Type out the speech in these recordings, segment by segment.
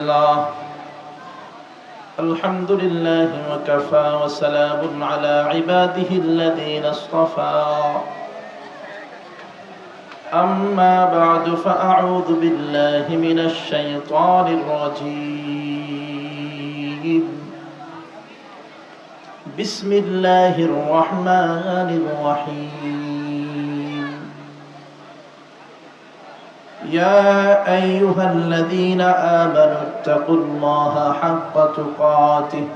الله الحمد لله وكفى وسلام على عباده الذين اصطفى أما بعد فأعوذ بالله من الشيطان الرجيم بسم الله الرحمن الرحيم يا أيها الذين آمنوا اتقوا الله حق تقاته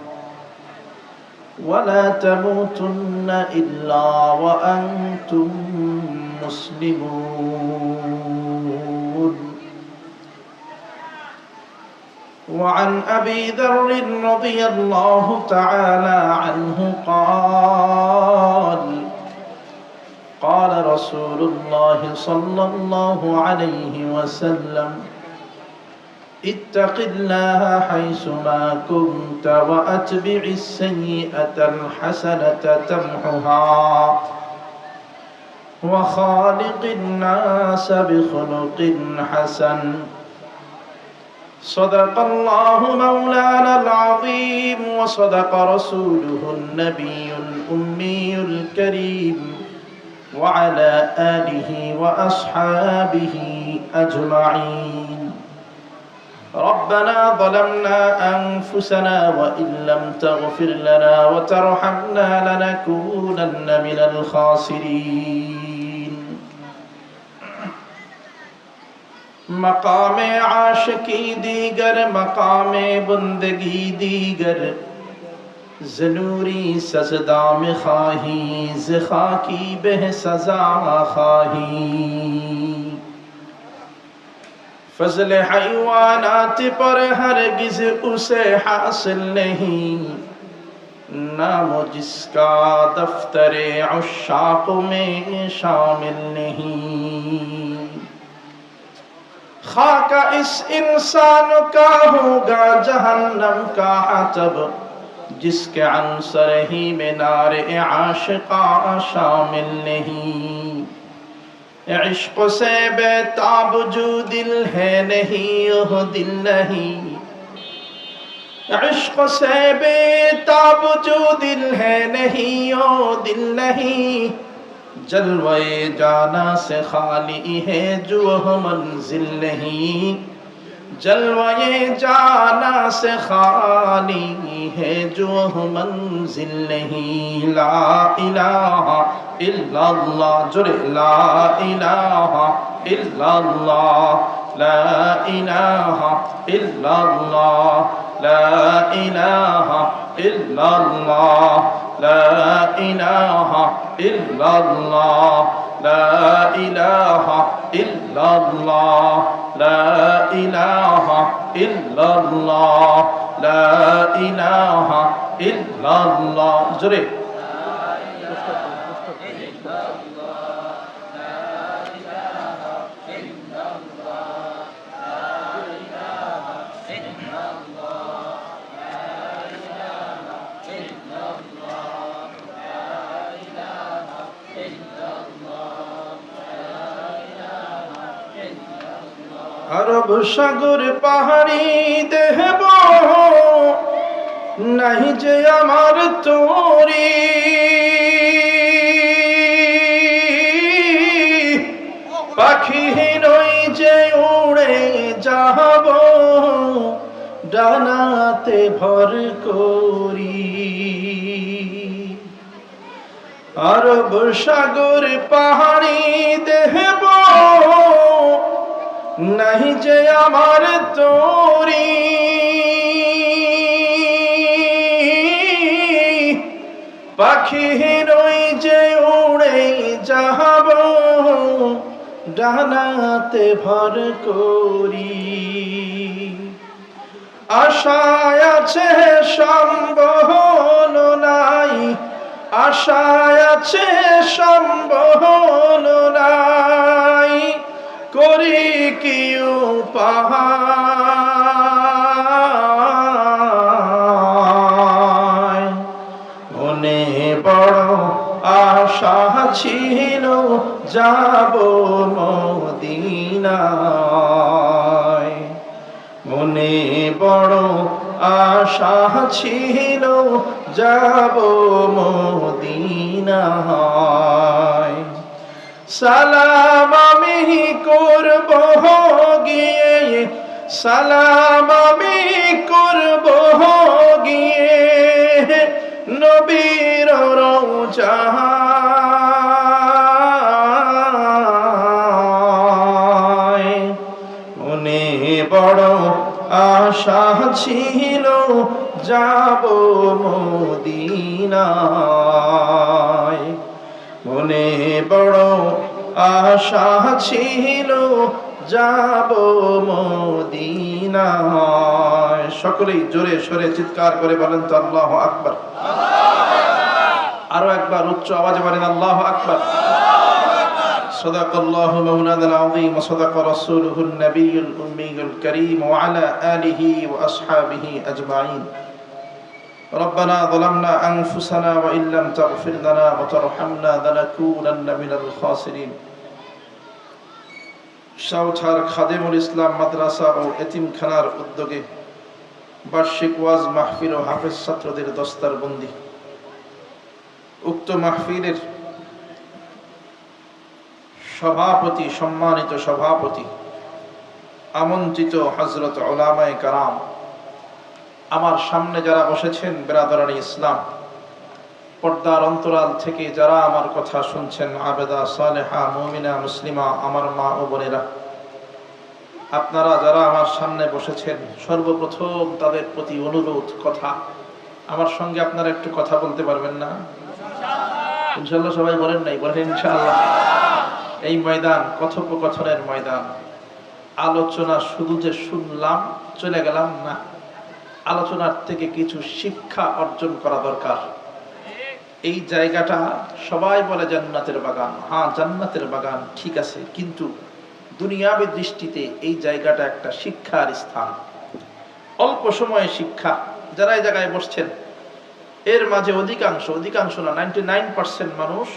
ولا تموتن إلا وأنتم مسلمون وعن أبي ذر رضي الله تعالى عنه قال رسول الله صلى الله عليه وسلم اتق الله حيثما كنت وأتبع السيئة الحسنة تمحها وخالق الناس بخلق حسن صدق الله مولانا العظيم وصدق رسوله النبي الأمي الكريم وعلى آله وأصحابه أجمعين ربنا ظلمنا أنفسنا وإن لم تغفر لنا وترحمنا لنكونن من الخاسرين مقام عاشقی دیگر مقام بندگی دیگر زنوری سزدا میں خواہی زخا کی بہ سزا خواہی فضل حیوانات پر ہرگز اسے حاصل نہیں نام جس کا دفتر عشاق میں شامل نہیں خاک اس انسان کا ہوگا جہنم کا حطب جس کے عنصر ہی میں نار عاشقہ شامل نہیں عشق سے بیتاب جو دل ہے نہیں وہ دل نہیں عشق سے بیتاب جو دل ہے نہیں وہ دل نہیں جلوے جانا سے خالی ہے جو منزل نہیں جلوے جانا سے خالی ہے جو منزل نہیں لا الہ الا اللہ جرے لا الہ الا اللہ لا الہ الا اللہ لا الہ الا اللہ لا الہ الا اللہ لا الہ الا اللہ لا الہ الا اللہ لا الہ الا اللہ جرے আরব সাগর পাহাড়ি দেহব নাহি যে আমার তোরি পাখি নই যে উড়ে যাব ডানাতে ভর করি আরব সাগর পাহাড়ি দেহব नहीं जे আমার তোরি পাখি নই যে উড়ে যাব ডানাতে ভর করি আশায় আছে সম্বল নাই আশায় আছে সম্বল নাই করি কি উপায় মনে বড় আশা ছিল যাব মদিনায় মনে বড় আশা ছিল যাব মদিনায়। সালাম আমি করব গিয়ে, সালাম আমি করব গিয়ে নবীর রওজায়। মনে বড় আশা ছিল যাব মদিনায়। মনে বড় আশা ছিল যাব মদিনায়। সকলেই জোরে সোরে চিৎকার করে বলেন তো আল্লাহু আকবার। আরো একবার উচ্চ আওয়াজে বলেন আল্লাহু আকবার। সাদাকাল্লাহু মাওলানাল আযীম ওয়া সাদাকা রাসূলুহুন নাবিয়্যুল উম্মিয়্যুল কারীম ওয়া আলা আলিহি ওয়া আসহাবিহি আজমাইন। ربنا ظلمنا أنفسنا وإن لم تغفر لنا وترحمنا لنكونن من الخاسرين। সাউথার খাদেমুল ইসলাম মাদ্রাসা ও এতিমখানার উদ্যোগে বার্ষিক ওয়াজ মাহফিল ও হাফেজ ছাত্রদের দস্তারবন্দি। উক্ত মাহফিলের সভাপতি, সম্মানিত সভাপতি, আমন্ত্রিত হযরত উলামায়ে কেরাম, আমার সামনে যারা বসেছেন বিরাদরানি ইসলাম, পর্দার অন্তরাল থেকে যারা আমার কথা শুনছেন, আবেদা সালেহা মুমিনা মুসলিমা আমার মা ও বোনেরা, আপনারা যারা আমার সামনে বসেছেন, সর্বপ্রথম তাদের প্রতি অনুরোধ, কথা আমার সঙ্গে আপনারা একটু কথা বলতে পারবেন না? ইনশাআল্লাহ সবাই বলেন নাই? বলেন ইনশাআল্লাহ। এই ময়দান কথোপকথনের ময়দান। আলোচনা শুধু যে শুনলাম চলে গেলাম না, আলোচনার থেকে কিছু শিক্ষা অর্জন করা দরকার। এই জায়গাটা সবাই বলে জান্নাতের বাগান। হ্যাঁ, জান্নাতের বাগান ঠিক আছে, কিন্তু দুনিয়াবী দৃষ্টিতে এই জায়গাটা একটা শিক্ষার স্থান। অল্প সময়ে শিক্ষা। যারা এই জায়গায় বসছেন এর মাঝে অধিকাংশ না, 99% মানুষ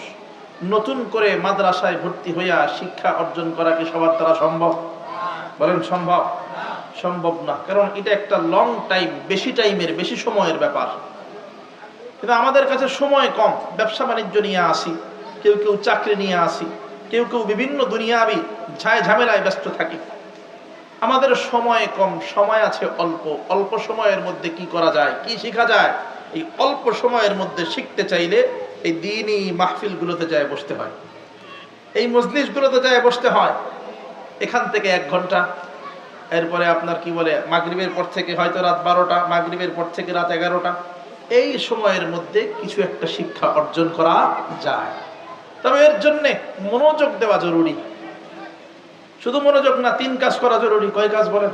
নতুন করে মাদ্রাসায় ভর্তি হইয়া শিক্ষা অর্জন করা কি সবার দ্বারা সম্ভব? বলেন সম্ভব? সম্ভব না, কারণ এটা একটা লং টাইম, বেশি সময়ের ব্যাপার। কিন্তু আমাদের কাছে সময় কম। ব্যবসা বাণিজ্য নিয়ে আসি, কেউ চাকরি নিয়ে আসি, কেউ বিভিন্ন দুনিয়াবি ঝামেলায় ব্যস্ত থাকি। আমাদের সময় কম, সময় আছে অল্প। অল্প সময়ের মধ্যে কি করা যায়, কি শেখা যায়? এই অল্প সময়ের মধ্যে শিখতে চাইলে এই দ্বীনি মাহফিলগুলোতে যায় বসতে হয়, এই মজলিসগুলোতে যায় বসতে হয়। এখান থেকে 1 ঘন্টা, এরপরে আপনার কি বলে মাগরিবের পর থেকে হয়তো রাত 12টা, মাগরিবের পর থেকে রাত 11টা, এই সময়ের মধ্যে কিছু একটা শিক্ষা অর্জন করা যায়। তবে এর জন্যে মনোযোগ দেওয়া জরুরি। শুধু মনোযোগ না, 3 কাজ করা জরুরি। কয় কাজ বলেন?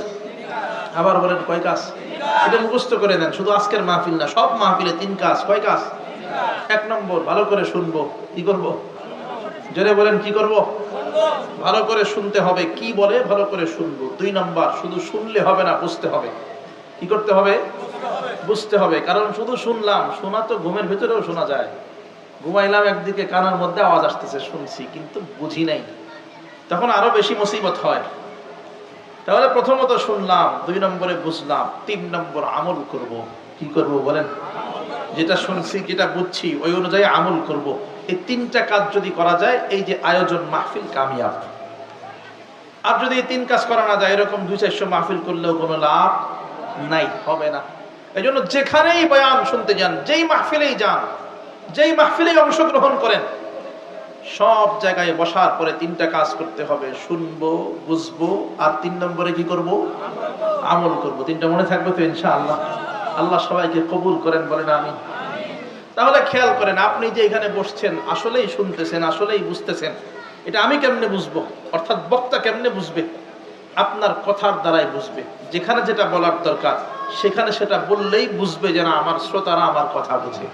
আবার বলেন কয় কাজ? এটা মুখস্থ করে দেন। শুধু আজকের মাহফিল না, সব মাহফিলে 3 কাজ। কয় কাজ? 1 নম্বর, ভালো করে শুনবো। কি করব? জোরে বলেন, কি করব? ভালো করে শুনতে হবে, কি বলে ভালো করে শুনবো। 2 নম্বর, শুধু শুনলে হবে না, বুঝতে হবে। কি করতে হবে? বুঝতে হবে। কারণ শুধু শুনলাম, শোনা তো ঘুমের ভিতরেও শোনা যায়। ঘুমাইলাম একদিকে, কানের মধ্যে আওয়াজ আসতেছে, শুনছি কিন্তু বুঝি নাই, তখন আরো বেশি মুসিবত হয়। তাহলে প্রথমত শুনলাম, 2 নম্বরে বুঝলাম, 3 নম্বর আমল করব। কি করব বলেন? যেটা শুনছি, যেটা বুঝছি, ওই অনুযায়ী আমল করব। এই 3টা কাজ যদি করা যায়, এই যে আয়োজন মাহফিল কামিয়াব। আর যদি এই 3 কাজ করা না যায়, এরকম 200-400 মাহফিল করলেও কোনো লাভ নাই, হবে না। এই জন্য যেখানেই বয়ান শুনতে যান, যেই মাহফিলেই যান, যেই মাহফিলেই অংশগ্রহণ করেন, সব জায়গায় বসার পরে 3টা কাজ করতে হবে। শুনবো, বুঝবো, আর 3 নম্বরে কি করব? আমল করব। 3টা মনে থাকবে তো ইনশাআল্লাহ? আল্লাহ সবাইকে কবুল করেন, বলেন আমিন। তাহলে খেয়াল করেন, আপনি যে এখানে বসছেন, আসলেই শুনতেছেন, আসলেই বুঝতেছেন, এটা আমি কেমনে বুঝবো? অর্থাৎ বক্তা কেমনে বুঝবে? আপনার কথার দ্বারাই বুঝবে। যেখানে যেটা বলার দরকার সেখানে সেটা বললেই বুঝবে যে না, আমার শ্রোতারা আমার কথা বুঝে।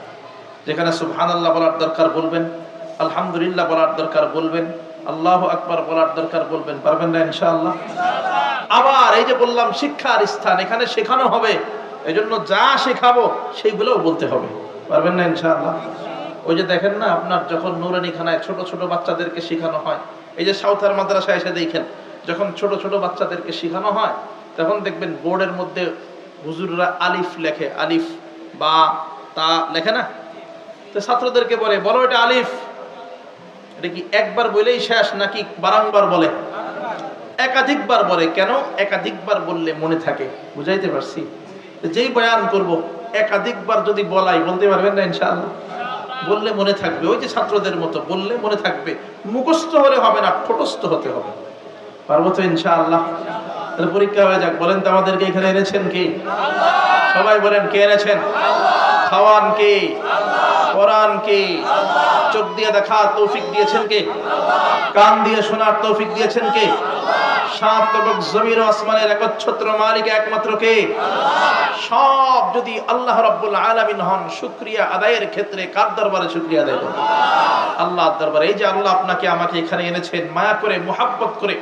যেখানে সুবহানাল্লাহ বলার দরকার বলবেন, আলহামদুলিল্লাহ বলার দরকার বলবেন, আল্লাহু আকবার বলার দরকার বলবেন। পারবেন না ইনশাআল্লাহ? আবার এই যে বললাম শিক্ষার স্থান, এখানে শেখানো হবে, এজন্য যা শেখাবো সেইগুলোও বলতে হবে। পারবেন না ইনশাআল্লাহ? ওই যে দেখেন না, আপনার যখন নুরানি খানায় ছোট ছোট বাচ্চাদেরকে শেখানো হয়, এই যে সাউথার মাদ্রাসায় এসে দেখেন, যখন ছোট ছোট বাচ্চাদেরকে শেখানো হয়, তখন দেখবেন বোর্ডের মধ্যে হুজুররা আলিফ লেখে, আলিফ বা তা লেখে না, তো ছাত্রদেরকে বলে বলো এটা আলিফ। এটা কি একবার বলেই শেষ নাকি বারংবার বলে? একাধিকবার বলে। কেন? একাধিকবার বললে মনে থাকে। বুঝাইতে পারছি? যেই বয়ান করব একাধিকবার যদি বলাই, বলতে পারবেন না ইনশাআল্লাহ? বললে মনে থাকবে। ওই যে ছাত্রদের মতো বললে মনে থাকবে। মুখস্থ হলে হবে না, ঠোঁটস্থ হতে হবে। পারবো তো ইনশাআল্লাহ? তাহলে পরীক্ষা হয়ে যাক। বলেন তো আমাদেরকে এখানে এনেছেন কে? সবাই বলেন, কে এনেছেন? খাওয়ান কে? কোরআন কে? চোখ দিয়ে দেখা তৌফিক দিয়েছেন কে? কান দিয়ে শোনার তৌফিক দিয়েছেন কে? সাত তবক জমির ও আসমানের একচ্ছত্র মালিক একমাত্র কে? সব যদি আল্লাহ রাব্বুল আলামিন হন, শুকরিয়া আদায়ের ক্ষেত্রে কার দরবারে শুকরিয়া আদায় করব? আল্লাহর দরবারে। এই যে আল্লাহ আপনাকে আমাকে এখানে এনেছেন মায়া করে, মুহাব্বত করে,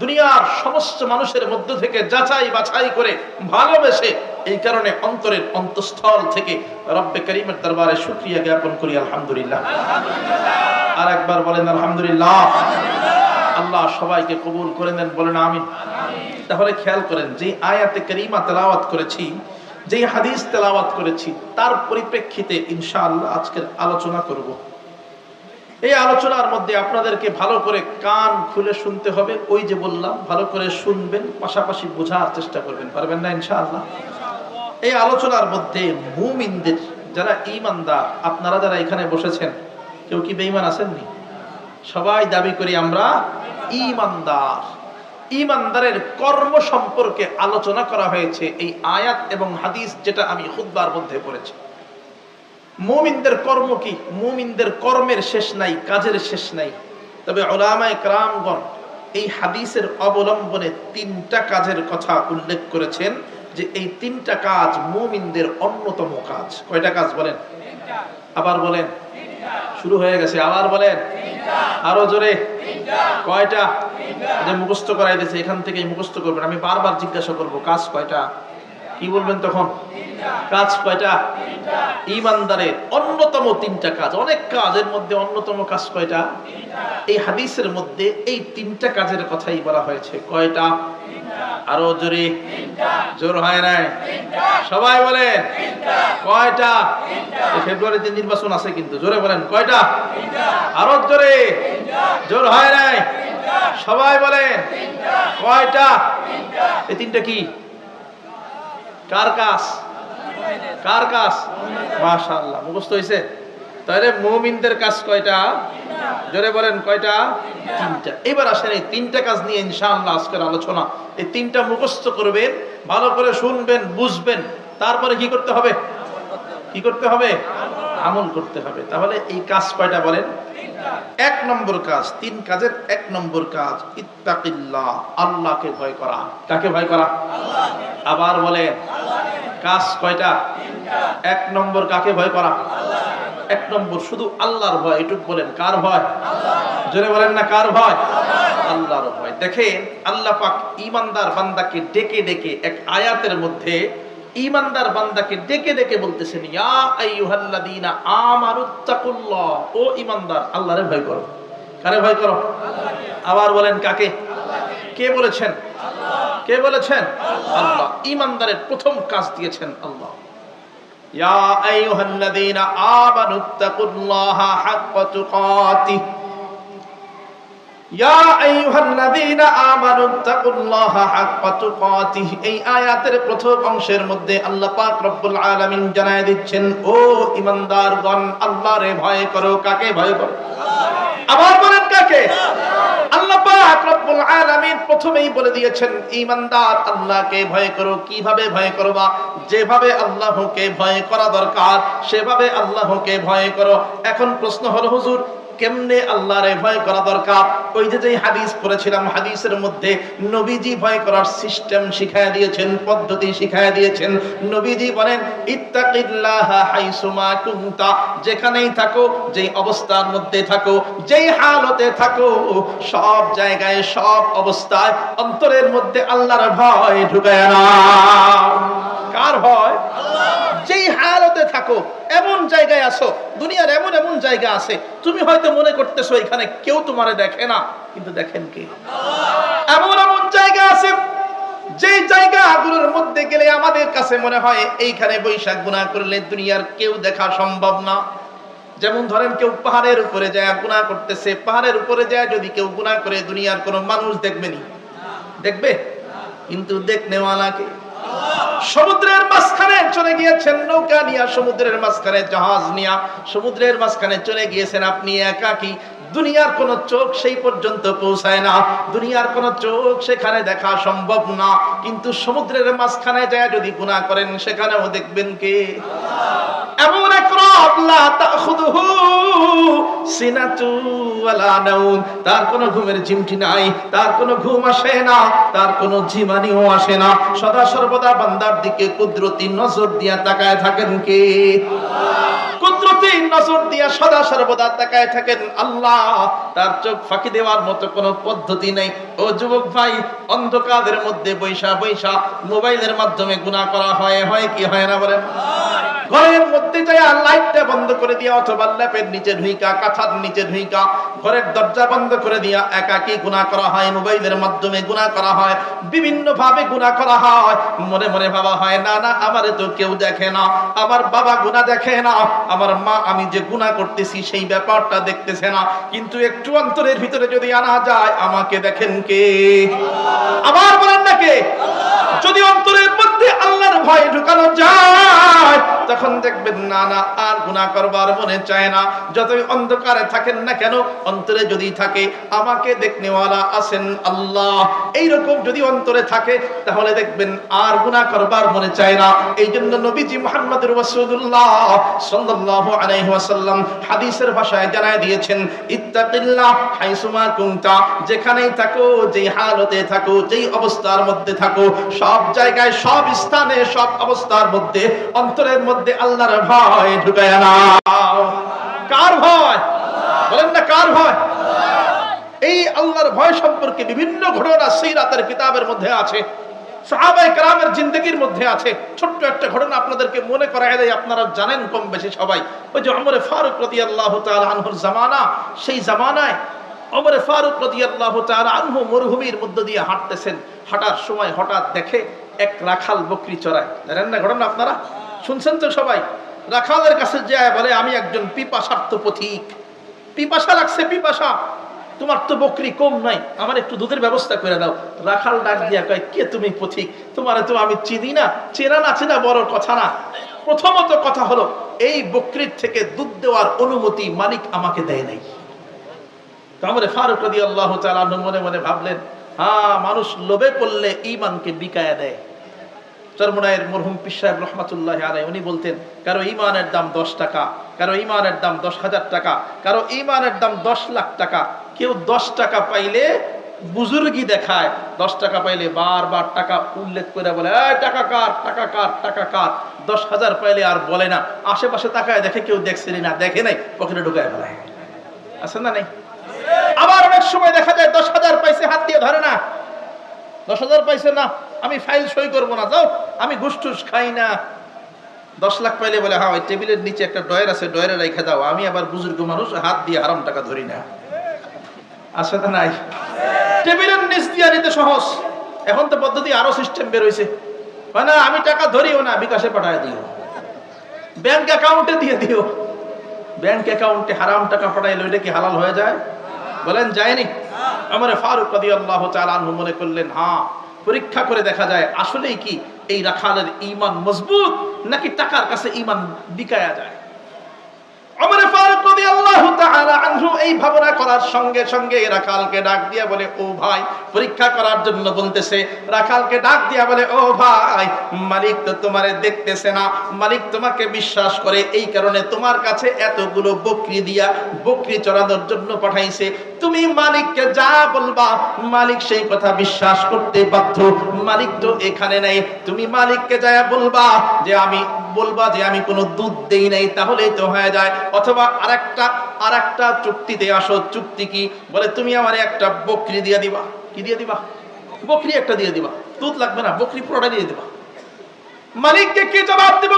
দুনিয়ার সমস্ত মানুষের মধ্য থেকে যাচাই বাছাই করে, ভালোবেসে, এই কারণে অন্তরের অন্তঃস্থল থেকে রব্বে করিমের দরবারে শুকরিয়া জ্ঞাপন করি আলহামদুলিল্লাহ। আর একবার বলেন আলহামদুলিল্লাহ। আল্লাহ সবাইকে কবুল করে নেন, বলেন আমিন। তাহলে খেয়াল করেন, যে আয়াতে কারিমা তেলাওয়াত করেছি, যে হাদিস তেলাওয়াত করেছি, তার পরিপ্রেক্ষিতে ইনশাআল্লাহ আজকের আলোচনা করব। এই আলোচনার মধ্যে আপনাদেরকে ভালো করে কান খুলে শুনতে হবে। ওই যে বললাম, ভালো করে শুনবেন, পাশাপাশি বোঝার চেষ্টা করবেন। পারবেন না ইনশাআল্লাহ? এই আলোচনার মধ্যে মুমিনদের, যারা ঈমানদার, আপনারা যারা এখানে বসেছেন, কেউ কি বেঈমান আছেননি? সবাই দাবি করি আমরা ঈমানদার। ঈমানদারের কর্ম সম্পর্কে আলোচনা করা হয়েছে এই আয়াত এবং হাদিস, যেটা আমি খুতবার মধ্যে পড়েছি। মুমিনদের কর্ম কি? মুমিনদের কর্মের শেষ নাই, কাজের শেষ নাই। তবে উলামায়ে কেরামগণ এই হাদিসের অবলম্বনে তিনটা কাজের কথা উল্লেখ করেছেন, যে এই তিনটা কাজ মুমিনদের অন্যতম কাজ। কয়টা কাজ বলেন? আবার বলেন। শুরু হয়ে গেছে, আবার বলেন, আরো জোরে। কয়টা? যে মুখস্থ করাই দিয়েছে, এখান থেকেই মুখস্থ করবেন। আমি বারবার জিজ্ঞাসা করব, কাজ কয়টা? কি বলবেন তখন? কাজ কয়টা? ঈমানদারের অন্যতম তিনটা কাজ। অনেক কাজের মধ্যে অন্যতম কাজ কয়টা? এই হাদিসের মধ্যে এই তিনটা কাজের কথাই বলা হয়েছে। কয়টা? আরো জোরে। জোর হয় নাই? সবাই বলেন কয়টা? ফেব্রুয়ারিতে নির্বাচন আছে কিন্তু, জোরে বলেন কয়টা? আরো জোরে। জোর হয় নাই? সবাই বলেন কয়টা? এই তিনটা কি? কার কাজ? কার কাজ? মাশাআল্লাহ, মুখস্থ হইছে। তাহলে মুমিনদের কাজ কয়টা? জোরে বলেন কয়টা? তিনটা। এবার আসেন এই তিনটা কাজ নিয়ে ইনশাআল্লাহ আজকের আলোচনা। এই তিনটা মুখস্থ করবেন, ভালো করে শুনবেন, বুঝবেন, তারপরে কি করতে হবে? কি করতে হবে? আমল করতে হবে। তাহলে এই কাজ কয়টা বলেন? এক নম্বর কাজ, তিন কাজের এক নম্বর কাজ ইত্তাকিল্লাহ, আল্লাহকে ভয় করা। কাকে ভয় করা? আবার বলেন, কাজ কয়টা? এক নম্বর কাকে ভয় করা? এক নম্বর শুধু আল্লাহর ভয়। এটুকু বলেন, কার ভয়? জোরে বলেন না, কার ভয়? আল্লাহর ভয়। দেখেন আল্লাহ পাক ঈমানদার বান্দাকে ডেকে ডেকে এক আয়াতের মধ্যে ঈমানদার বান্দাকে ডেকে ডেকে বলতেছেন, ইয়া আইয়ুহাল্লাযীনা আমানুত্তাকুল্লাহ, ও ঈমানদার আল্লাহরে ভয় করো। কারে ভয় করো? আবার বলেন, কাকে? কে বলেছেন? কে বলেছেন? আল্লাহ। ঈমানদারের প্রথম কাজ দিয়েছেন আল্লাহ। ইয়া আইয়ুহাল্লাযীনা আমানুত্তাকুল্লাহা হাক্কা তুকাতিহ, ইয়া আইয়ুহাল্লাযীনা আমানুত্তাকুল্লাহা হাক্কা তুকাতিহ। এই আয়াতের প্রথম অংশের মধ্যে আল্লাহ পাক রব্বুল আলামিন জানায় দিচ্ছেন, ও ঈমানদারগণ আল্লাহরে ভয় করো। কাকে ভয় করো? আবার বলেন, কাকে? আল্লাহ পাক রব্বুল আলামিন প্রথমেই বলে দিয়েছেন, ঈমানদার আল্লাহকে ভয় করো। কিভাবে ভয় করবা? যেভাবে আল্লাহকে ভয় করা দরকার সেভাবে আল্লাহকে ভয় করো। এখন প্রশ্ন হলো, হুজুর কেমনে আল্লাহরে ভয় করা দরকার? ওই যে হাদিস পড়েছিলাম, হাদিসের মধ্যে নবীজি ভয় করার সিস্টেম শিখায়া দিয়েছেন, পদ্ধতি শিখায়া দিয়েছেন। নবীজি বলেন, ইত্তাকিল্লাহা হাইসুমা কুনতা, যেখানেই থাকো, যেই অবস্থার মধ্যে থাকো, যেই হালতে থাকো, সব জায়গায় সব অবস্থায় অন্তরের মধ্যে আল্লাহর ভয় ঢুকায় নাও। কার ভয়? যেই হালতে থাকো, এমন জায়গায় আছো, দুনিয়ার এমন এমন জায়গা আছে, তুমি হয়তো মনে করতেছো এখানে কেউ তোমারে দেখে না, কিন্তু দেখেন কে? এমন এমন জায়গা আছে যেই জায়গাগুলোর মধ্যে গেলে আমাদের কাছে মনে হয় এইখানে বৈশাখ গুনাহ করলে দুনিয়ার কেউ দেখা সম্ভব না। যেমন ধরেন কেউ পাহাড়ের উপরে যায় গুনাহ করতেছে, পাহাড়ের উপরে যায় যদি কেউ গুনাহ করে দুনিয়ার কোনো মানুষ দেখবেনি? দেখবে? কিন্তু দেখনেওয়ালাকে সমুদ্রের মাঝখানে চলে গিয়েছেন নৌকা নিয়ে, সমুদ্রের মাঝখানে জাহাজ নিয়ে সমুদ্রের মাঝখানে চলে গিয়েছেন আপনি একাকী। দুনিয়ার কোন চোখ সেই পর্যন্ত পৌঁছায় না, দুনিয়ার কোন চোখ সেখানে দেখা সম্ভব না, কিন্তু সমুদ্রের মাঝখানে যায় যদি গুনাহ করেন সেখানেও দেখবেন কে? এমন এক রব লা তাখুযুহু সিনাতু ওয়ালা নাওম, তার কোনো ঘুমের চিমটি নাই, তার কোনো ঘুম আসে না, তার কোনো ঝিমানিও আসে না, সদা সর্বদা বান্দার দিকে কুদরতি নজর দিয়া তাকায় থাকেন কে? কুদরতি নজর দিয়া সদা সর্বদা তাকায় থাকেন আল্লাহ। তার চোখ ফাঁকি দেওয়ার মতো কোনো পদ্ধতি নেই। ও যুবক ভাই, অন্ধকারের মধ্যে বৈশা বৈশা মোবাইলের মাধ্যমে গুনাহ করা হয় কি হয় না বলেন? ঘরের মধ্যে যায় লাইটটা বন্ধ করে দিয়া অথবা ল্যাপের নিচে ঢুইকা, কাঁথার নিচে ঢুইকা, ঘরের দরজা বন্ধ করে দিয়া একাকী গুনাহ করা হয়, মোবাইলের মাধ্যমে গুনাহ করা হয়, বিভিন্ন ভাবে গুনাহ করা হয়। মনে মনে ভাবা হয় না না আমারে তো কেউ দেখে না, আমার বাবা গুনাহ দেখে না, আমার মা আমি যে গুনাহ করতেছি সেই ব্যাপারটা দেখতেছে না, কিন্তু একটু অন্তরের ভিতরে যদি আনা যায় আমাকে দেখেন কে? আবার বলেন না কে? যদি অন্তরের মধ্যে আল্লাহর ভয় ঢুকানো যায় তখন দেখবেন না না আর গুনাহ করবার মনে চায় না। যতই অন্ধকারে থাকেন না কেন অন্তরে যদি থাকে আমাকে দেখনেওয়ালা আছেন আল্লাহ, এইরকম যদি অন্তরে থাকে তাহলে দেখবেন আর গুনাহ করবার মনে চায় না। এই জন্য নবীজি মুহাম্মদুর রাসূলুল্লাহ সাল্লাল্লাহু আলাইহি ওয়াসাল্লাম হাদিসের ভাষায় জানায় দিয়েছেন, ইত্তাকিল্লাহ হাইসুমা কুনতা, যেখানেই থাকো, যেই হালতে থাকো, যেই অবস্থার মধ্যে থাকো, সব জায়গায়, সব স্থানে, সব অবস্থার মধ্যে অন্তরের মধ্যে আল্লাহর ভয় ঢুকায় নাও। কার ভয়? বলেন না কার ভয়? এই আল্লাহর ভয় সম্পর্কে বিভিন্ন ঘটনা সিরাতের কিতাবের মধ্যে আছে, সাহাবায়ে কেরামের জিন্দেগির মধ্যে আছে। ছোট্ট একটা ঘটনা আপনাদেরকে মনে করায় দেয়, আপনারা জানেন কম বেশি সবাই। ওই যে ওমর ফারুক রাদিয়াল্লাহু তাআলা আনহুর জামানা, সেই জামানায় ওমর ফারুক রাদিয়াল্লাহু তাআলা আনহু মরুভূমির মধ্য দিয়ে হাঁটতেছেন। হাঁটার সময় হঠাৎ দেখে এক রাখাল বকরি চড়ায়। জানেন না ঘটনা? আপনারা শুনছেন তো সবাই। রাখালের কাছে যায় বলে, আমি একজন পিপাসার্থ পথিক, পিপাসা লাগছে, পিপাসা, তোমার তো বকরি কম নাই, আমার একটু দুধের ব্যবস্থা করে দাও। রাখাল ডাক দিয়া কয়, কে তুমি পথিক? তোমার তো আমি চিনি না। চেনা না চেনা বড় কথা না, প্রথমত কথা হলো এই বকরির থেকে দুধ দেওয়ার অনুমতি মালিক আমাকে দেয় নাই। ওমর ফারুক রাদিয়াল্লাহু তাআলা আনহু মনে মনে ভাবলেন, হ্যাঁ, মানুষ লোভে পড়লে ঈমানকে বিকায়া দেয়। চরমনায়ের মরহুম পীর সাহেব রহমাতুল্লাহি আলাইহি উনি বলতেন, কারো ঈমানের দাম 10 টাকা, কারো ঈমানের দাম 10,000 টাকা, কারো ঈমানের দাম 10 লাখ টাকা। কেউ 10 টাকা পাইলে বুজুর্গি দেখায়, 10 টাকা পাইলে বারবার টাকা উল্লেখ করে বলে, এই টাকা কার, টাকা কার, টাকা কার। 10,000 পাইলে আর বলে না, আশেপাশে তাকায় দেখে কেউ দেখছেনি না, দেখে নাই, পকেটে ঢুকায় ফেলায়। আছে না নাই? আবার অনেক সময় দেখা যায় 10,000 পাইছে, হাত দিয়ে ধরে না, 10,000 পাইছে না, আমি ফাইল সই করবো না, যাও, আমি ঘুষ টুস খাই না। 10 লাখ পাইলে বলে, হ্যাঁ, ওই টেবিলের নিচে একটা ড্রয়ার আছে, ড্রয়ারে রেখে দাও, আমি আবার বুজুর্গ মানুষ, হাত দিয়ে হারাম টাকা ধরি না। আছে না নাই? টেবিলের নিচ দিয়ে নিতে সহজ। এখন তো পদ্ধতি আরো সিস্টেম বের হয়েছে, হয় না? আমি টাকা ধরিও না, বিকাশে পাঠায় দিও, ব্যাংক অ্যাকাউন্টে দিয়ে দিও। ব্যাংক অ্যাকাউন্টে হারাম টাকা পাঠাইলে ওইটা কি হালাল হয়ে যায়? বলেন যায়নি? ওমর ফারুক রাদিয়াল্লাহু তাআলা আনহু মনে করলেন, হ্যাঁ, পরীক্ষা করে দেখা যায় আসলেই কি এই রাখালের ঈমান মজবুত নাকি টাকার কাছে ঈমান বিকায়া যায়। ওমর ফারুক রাদিয়াল্লাহু তাআলা আনহু এই ভাবনা করার সঙ্গে সঙ্গে রাখালকে ডাক দিয়া বলে, ও ভাই, পরীক্ষা করার জন্য বলতেছে। রাখালকে ডাক দিয়া বলে, ও ভাই, মালিক তো তোমারে দেখতেছে না, মালিক তোমাকে বিশ্বাস করে, এই কারণে তোমার কাছে এতগুলো বকরি দিয়া বকরি চড়ানোর জন্য পাঠাইছে। তুমি মালিককে যা বলবা মালিক সেই কথা বিশ্বাস করতে বাধ্য। মালিক তো এখানে নাই, তুমি মালিককে যা বলবা যে আমি কোনো দুধ দেই নাই, তাহলেই তো হয়ে যায়। অথবা আরেকটা চুক্তিতে আসো। চুক্তি কি? বলে, তুমি আমারে একটা বকরি দিয়ে দিবা। কি দিয়ে দিবা? বকরি একটা দিয়ে দিবা, দুধ লাগবে না, বকরি পুরোটা দিয়ে দিবা। মালিককে কি জবাব দিব?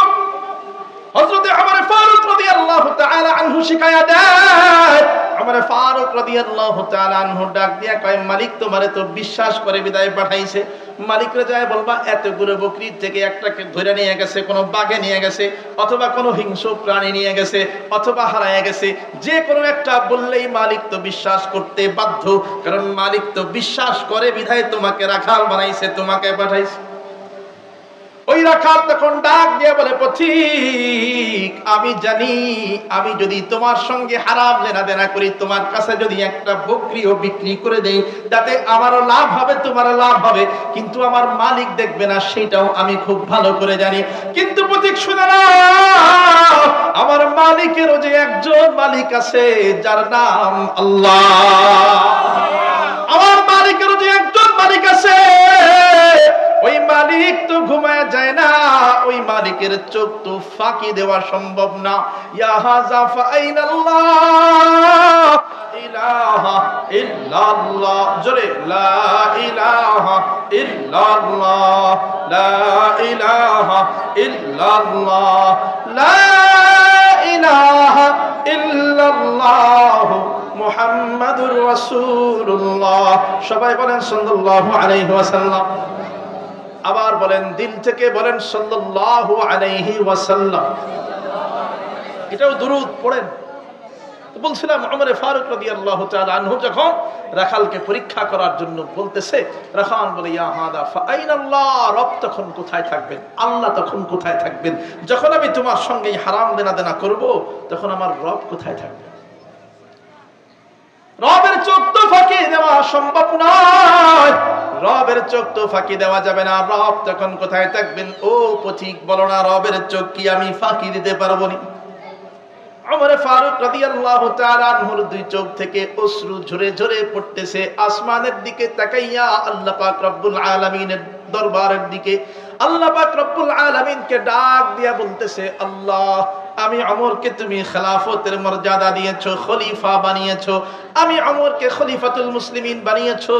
হযরত ওমর ফারুক রাদিয়াল্লাহু তাআলা আনহু শিখায়া দেয়, ওমর ফারুক রাদিয়াল্লাহু তাআলা আনহু ডাক দিয়া কয়, মালিক তোমারে তো বিশ্বাস করে বিদায় পাঠাইছে, মালিকরে যায় বলবা এতগুলো বকরির থেকে একটাকে ধরে নিয়ে গেছে, কোনো বাঘে নিয়ে গেছে, অথবা কোনো হিংস্র প্রাণী নিয়ে গেছে, অথবা হারায় গেছে, যে কোনো একটা বললেই মালিক তো বিশ্বাস করতে বাধ্য, কারণ মালিক তো বিশ্বাস করে বিধায় তোমাকে রাখাল বানাইছে, তোমাকে পাঠাইছে। ওই রাখাল তখন ডাক দিয়ে বলে, পথিক আমি জানি আমি যদি তোমার সঙ্গে হারাম লেনাদেনা করি, তোমার কাছে যদি একটা বকরিও বিক্রি করে দেই, তাতে আমারও লাভ হবে তোমারও লাভ হবে, কিন্তু আমার মালিক দেখবে না, সেটাও আমি খুব ভালো করে জানি। কিন্তু পথিক শুনে না, আমার মালিকেরও যে একজন মালিক আছে যার নাম আল্লাহ। আমার মালিকেরও যে একজন মালিক আছে, ওই মালিক তো ঘুমায় যায় না, ওই মালিকের চোখ তো ফাঁকি দেওয়া সম্ভব না। ইয়া হাযা ফাইনাল্লাহ ইলাহা ইল্লাল্লাহ, জোরে লা ইলাহা ইল্লাল্লাহ, লা ইলাহা ইল্লাল্লাহ, লা ইলাহা ইল্লাল্লাহ মুহাম্মাদুর রাসূলুল্লাহ। সবাই বলেন সাল্লাল্লাহু আলাইহি ওয়াসাল্লাম। আবার বলেন, দিল থেকে বলেন সাল্লাল্লাহু আলাইহি ওয়াসাল্লাম। এটাও দুরূদ পড়েন। তো বলছিলাম ওমর ফারুক রাদিয়াল্লাহু তাআলা আনহু যখন রাখালকে পরীক্ষা করার জন্য বলতেছে, রাখাল বলে, ইয়া হাদা ফাআইনাল্লাহ, রব তখন কোথায় থাকবেন, আল্লাহ তখন কোথায় থাকবেন? যখন আমি তোমার সঙ্গে হারাম দেনা করব, তখন আমার রব কোথায় থাকবেন? রবের চোখ তো ফাঁকি দেওয়া সম্ভব নয়, রবের চোখ তো ফাঁকি দেওয়া যাবে না, রব তখন কোথায় থাকবেন? ও পথিক বলো না, রবের চোখ কি আমি ফাঁকি দিতে পারবো না? ওমর ফারুক রাদিয়াল্লাহু তাআলা আনহুর দুই চোখ থেকে অশ্রু ঝরে ঝরে পড়তেছে, আসমানের দিকে তাকাইয়া আল্লাহ পাক রব্বুল আলামিনের দরবারের দিকে আল্লাহ পাক রব্বুল আলামিনকে ডাক দিয়া বলতেছে, আল্লাহ আমি ওমরকে তুমি খেলাফতের মর্যাদা দিয়েছো, খলিফা বানিয়েছো, আমি ওমরকে খলিফাতুল মুসলিমিন বানিয়েছো।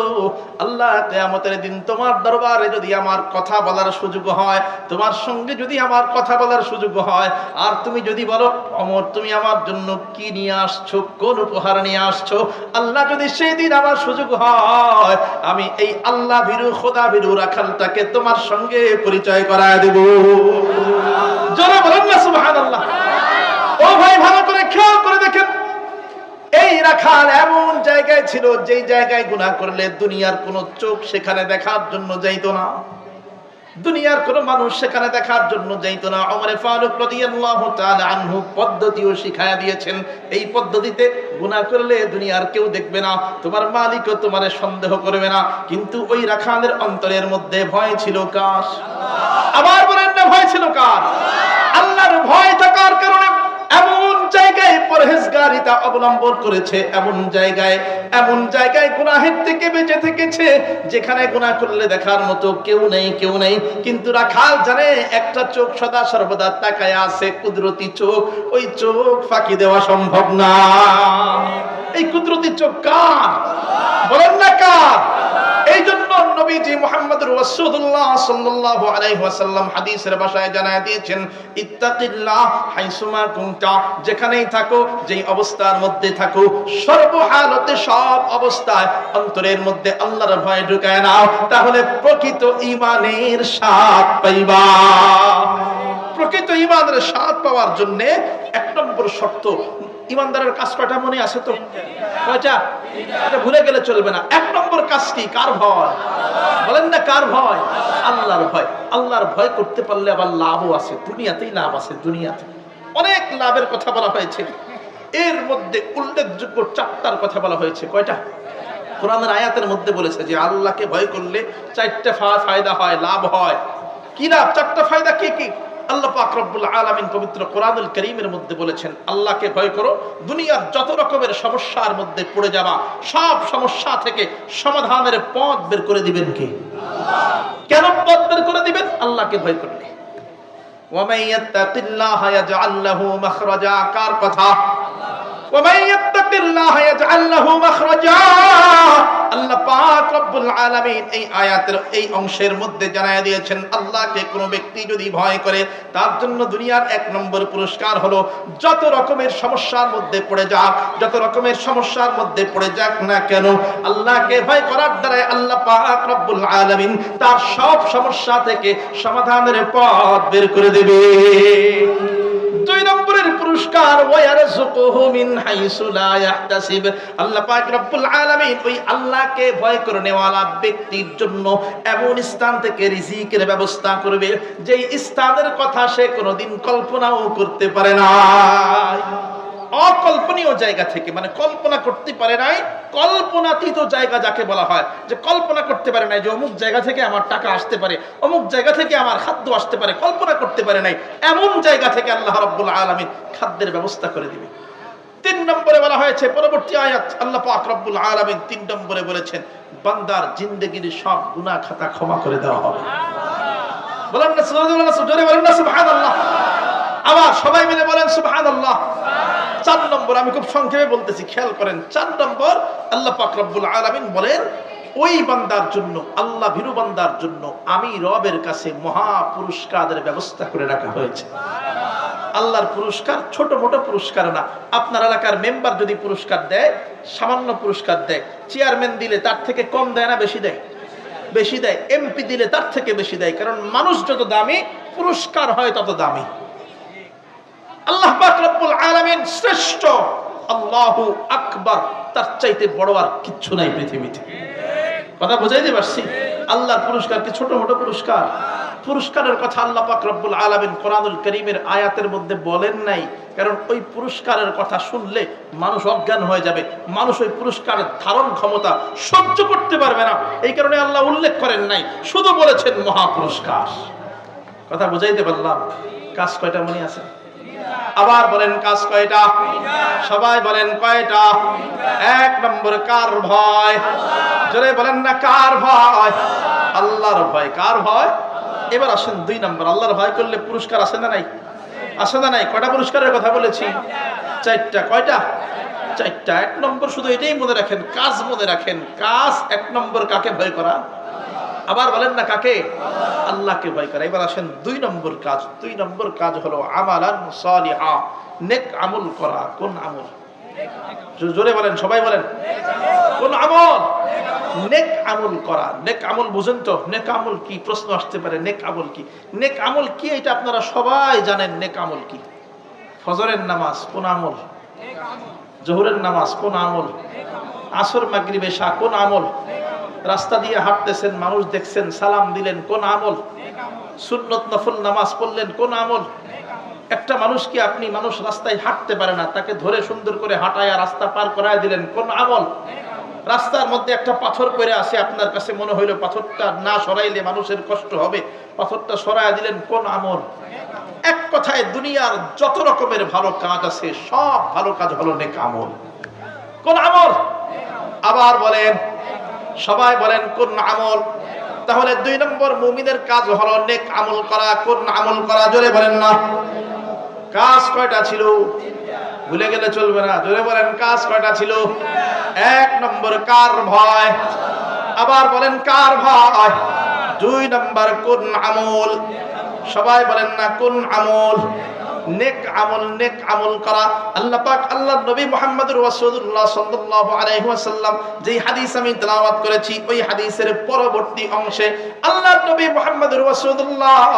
আল্লাহ কিয়ামতের দিন তোমার দরবারে যদি আমার কথা বলার সুযোগ হয়, তোমার সঙ্গে যদি আমার কথা বলার সুযোগ হয়, আর তুমি যদি বলো ওমর তুমি আমার জন্য কি নিয়ে আসছো, কোন উপহার নিয়ে আসছো, আল্লাহ যদি সেই দিন আমার সুযোগ হয়, আমি এই আল্লাহ ভীরু খোদা ভীরু রাখালটাকে তোমার সঙ্গে পরিচয় করায় দেব। জোরে বলেন না সুবহানাল্লাহ। ও ভাই, ভালো করে খেয়াল করে দেখেন, এই রাখাল এমন জায়গায় ছিল যেই জায়গায় গুনাহ করলে দুনিয়ার কোন চোখ সেখানে দেখার জন্য যাইতো না, দুনিয়ার কোন মানুষ সেখানে দেখার জন্য যাইতো না। ওমর ফারুক রাদিয়াল্লাহু তাআলা আনহু পদ্ধতিও শিখায়া দিয়েছেন, এই পদ্ধতিতে গুনাহ করলে দুনিয়ার কেউ দেখবে না, তোমার মালিকও তোমারে সন্দেহ করবে না। কিন্তু ওই রাখালের অন্তরের মধ্যে ভয় ছিল কার? আবার বলেন না, ভয় ছিল কার? আল্লাহর ভয় থাকার কারণে এমন জায়গায় পরহেজগারিতা অবলম্বন করেছে, এমন জায়গায় গুনাহের থেকে বেঁচে থেকেছে যেখানে গুনাহ করলে দেখার মতো কেউ নেই। কিন্তু রাখাল জানে একটা চোখ সদা সর্বদা তাকায় আছে, কুদরতি চোখ, ওই চোখ ফাঁকি দেওয়া সম্ভব না। এই কুদরতি চোখ কার? বলেন না কার? এই জন্য নবীজি মুহাম্মদুর রাসূলুল্লাহ সাল্লাল্লাহু আলাইহি ওয়াসাল্লাম হাদিসের ভাষায় জানায় দিয়েছেন, ইত্তাকিল্লাহ হাইসুমা কুনতা, যেখানেই থাকো, যেই অবস্থার মধ্যে থাকো, সর্বহালতে সব অবস্থায় অন্তরের মধ্যে আল্লাহর ভয় ঢুকায় নাও, তাহলে প্রকৃত ঈমানের স্বাদ পাইবা। প্রকৃত ঈমানের স্বাদ পাওয়ার জন্য এক নম্বর শর্ত, ঈমানদারের কাজ কয়টা মনে আছে তো? কয়টা? এটা ভুলে গেলে চলবে না। এক নম্বর কাজ কি? কার ভয়? বলেন না কার ভয়? আল্লাহর ভয়। আল্লাহর ভয় করতে পারলে আবার লাভও আছে, দুনিয়াতেই লাভ আছে। দুনিয়াতে অনেক লাভের কথা বলা হয়েছে, এর মধ্যে উল্লেখযোগ্য চারটার কথা বলা হয়েছে। কয়টা? কোরআনের আয়াতের মধ্যে বলেছে যে আল্লাহকে ভয় করলে চারটা ফায়দা হয়, লাভ হয়। কি লাভ? চারটা ফায়দা কি কি? আল্লাহ পাক রব্বুল আলামিন পবিত্র কোরআনুল কারীমের মধ্যে বলেছেন, আল্লাহকে ভয় করো, দুনিয়ার যত রকমের সমস্যার মধ্যে পড়ে যাবা, সব সমস্যা থেকে সমাধানের পথ বের করে দিবেন কে? আল্লাহ। কেন পথ বের করে দিবেন? আল্লাহকে ভয় করলে। ওয়া মান ইয়াত্তাকিল্লাহা ইয়াজআল লাহু মাখরাজা, কার কথা? ওয়া মান ইয়াত্তাকিল্লাহা ইয়াজআল লাহু মাখরাজা, আল্লাহ পাক রব্বুল আলামিন এই আয়াতের এই অংশের মধ্যে জানায় দিয়েছেন, আল্লাহকে কোনো ব্যক্তি যদি ভয় করে তার জন্য দুনিয়ার 1 নম্বর পুরস্কার হলো যত রকমের সমস্যার মধ্যে পড়ে যাক, যত রকমের সমস্যার মধ্যে পড়ে যাক না কেন, আল্লাহকে ভয় করার দ্বারা আল্লাহ পাক রব্বুল আলামিন তার সব সমস্যা থেকে সমাধানের পথ বের করে দেবে। 2 নম্বরের পুরস্কার ওয়ায়ারযুকুহু মিন হাইসু লা ইয়াহতাসিব। আল্লাহ পাক রব্বুল আলামিন ওই আল্লাহকে ভয় করে নেওয়ালা ব্যক্তির জন্য এমন স্থান থেকে রিজিকের ব্যবস্থা করবে যেই স্থানের কথা সে কোনোদিন কল্পনাও করতে পারে না। অকল্পনীয় জায়গা থেকে, মানে কল্পনা করতে পারে নাই, কল্পনাতীত জায়গা যাকে বলা হয়, যে কল্পনা করতে পারে নাই যে অমুক জায়গা থেকে আমার টাকা আসতে পারে, অমুক জায়গা থেকে আমার খাদ্য আসতে পারে, কল্পনা করতে পারে নাই, এমন জায়গা থেকে আল্লাহ রাব্বুল আলামিন খাদ্যের ব্যবস্থা করে দিবে। 3 নম্বরে বলা হয়েছে, পরবর্তী আয়াত আল্লাহ পাক রব্বুল আলামিন 3 নম্বরে বলেছেন বান্দার জিন্দেগির সব গুনাহ খাতা ক্ষমা করে দেওয়া হবে। বলেন না সুবহানাল্লাহ, জোরে বলেন না সুবহানাল্লাহ। আবার সবাই মিলে বলেন সুবহানাল্লাহ। 4 নম্বর, আমি খুব সংক্ষেপে বলতেছি, খেয়াল করেন। 4 নম্বর আল্লাহ পাক রব্বুল আলামিন বলেন ওই বান্দার জন্য, আল্লাহ ভীরু বান্দার জন্য আমি রবের কাছে মহা পুরস্কারের ব্যবস্থা করে রাখা হয়েছে। আল্লাহর পুরস্কার ছোট মোটো পুরস্কার না। আপনার এলাকার মেম্বার যদি পুরস্কার দেয়, সামান্য পুরস্কার দেয়, চেয়ারম্যান দিলে তার থেকে কম দেয় না বেশি দেয়? বেশি দেয়। এমপি দিলে তার থেকে বেশি দেয়, কারণ মানুষ যত দামি পুরস্কার হয় তত দামি। আল্লাহ পাক রব্বুল আলামিন শ্রেষ্ঠ, আল্লাহু আকবার, তার চাইতে বড় আর কিচ্ছু নাই পৃথিবীতে। কথা বুঝাইতে পারছি? আল্লাহর পুরস্কার কি ছোট মোটো পুরস্কার? পুরস্কারের কথা আল্লাহ পাক রব্বুল আলামিন কোরআনুল কারীমের আয়াতের মধ্যে বলেন নাই, কারণ ওই পুরস্কারের কথা শুনলে মানুষ অজ্ঞান হয়ে যাবে, মানুষ ওই পুরস্কারের ধারণ ক্ষমতা সহ্য করতে পারবে না। এই কারণে আল্লাহ উল্লেখ করেন নাই, শুধু বলেছেন মহা পুরস্কার। কথা বুঝাইতে পারলাম? কাজ কয়টা মনে আছে? আবার বলেন কাজ কয়টা? সবাই বলেন কয়টা? 1 নম্বর কার ভয়? জোরে বলেন না কার ভয়? আল্লাহর ভয়। কার ভয়? এবার আসেন 2 নম্বর, আল্লাহর ভয় করলে পুরস্কার আছে না নাই? আছে না নাই? কয়টা পুরস্কারের কথা বলেছি? 4টা। কয়টা? 4টা। 1 নম্বর শুধু এটাই মনে রাখেন, কাজ মনে রাখেন। কাজ 1 নম্বর কাকে ভয় করা? আবার বলেন না কাকে? আল্লাহকে ভয় করা। এবার আসেন 2 নম্বর কাজ। 2 নম্বর কাজ হলো আমালান সালিহা, নেক আমল করা। কোন আমল? জোরে বলেন, সবাই বলেন। কোন আমল? নেক আমল করা। নেক আমল বুঝেন তো? নেক আমল কি? প্রশ্ন আসতে পারে, নেক আমল কি? নেক আমল কি এটা আপনারা সবাই জানেন। নেক আমল কি? ফজরের নামাজ কোন আমল? জোহরের নামাজ কোন আমল? আসর মাগরিব এশা কোন আমল? রাস্তা দিয়ে হাঁটতেছেন, মানুষ দেখছেন, সালাম দিলেন, কোন আমল? সুন্নত নফল নামাজ পড়লেন, কোন আমল? একটা মানুষ কি আপনি, মানুষ রাস্তায় হাঁটতে পারে না, তাকে ধরে সুন্দর করে হাঁটায়া রাস্তা পার করায় দিলেন, কোন আমল? রাস্তার মধ্যে একটা পাথর পড়ে আছে, আপনার কাছে মনে হইল পাথরটা না সরাইলে মানুষের কষ্ট হবে, পাথরটা সরাইয়া দিলেন, কোন আমল? এক কথায় দুনিয়ার যত রকমের ভালো কাজ আছে সব ভালো কাজ হলো নেক আমল। কোন আমল? আবার বলেন, সবাই বলেন কোন আমল? তাহলে 2 নম্বর মুমিনের কাজ হলো নেক আমল করা। কোন আমল করা? জোরে বলেন না। কাজ কয়টা ছিল? ভুলে গেলে চলবে না, জোরে বলেন কাজ কয়টা ছিল? 1 নম্বর কার ভয়? আবার বলেন কার ভয়? 2 নম্বর কোন আমল? সবাই বলেন না কোন আমল? নেক আমল। নেক আমল করা। আল্লাহ পাক, আল্লাহর নবী মুহাম্মদুর রাসূলুল্লাহ সাল্লাল্লাহু আলাইহি ওয়াসাল্লাম যেই হাদিস আমি তেলাওয়াত করেছি, ওই হাদিসের পরবর্তী অংশে আল্লাহর নবী মুহাম্মদুর রাসূলুল্লাহ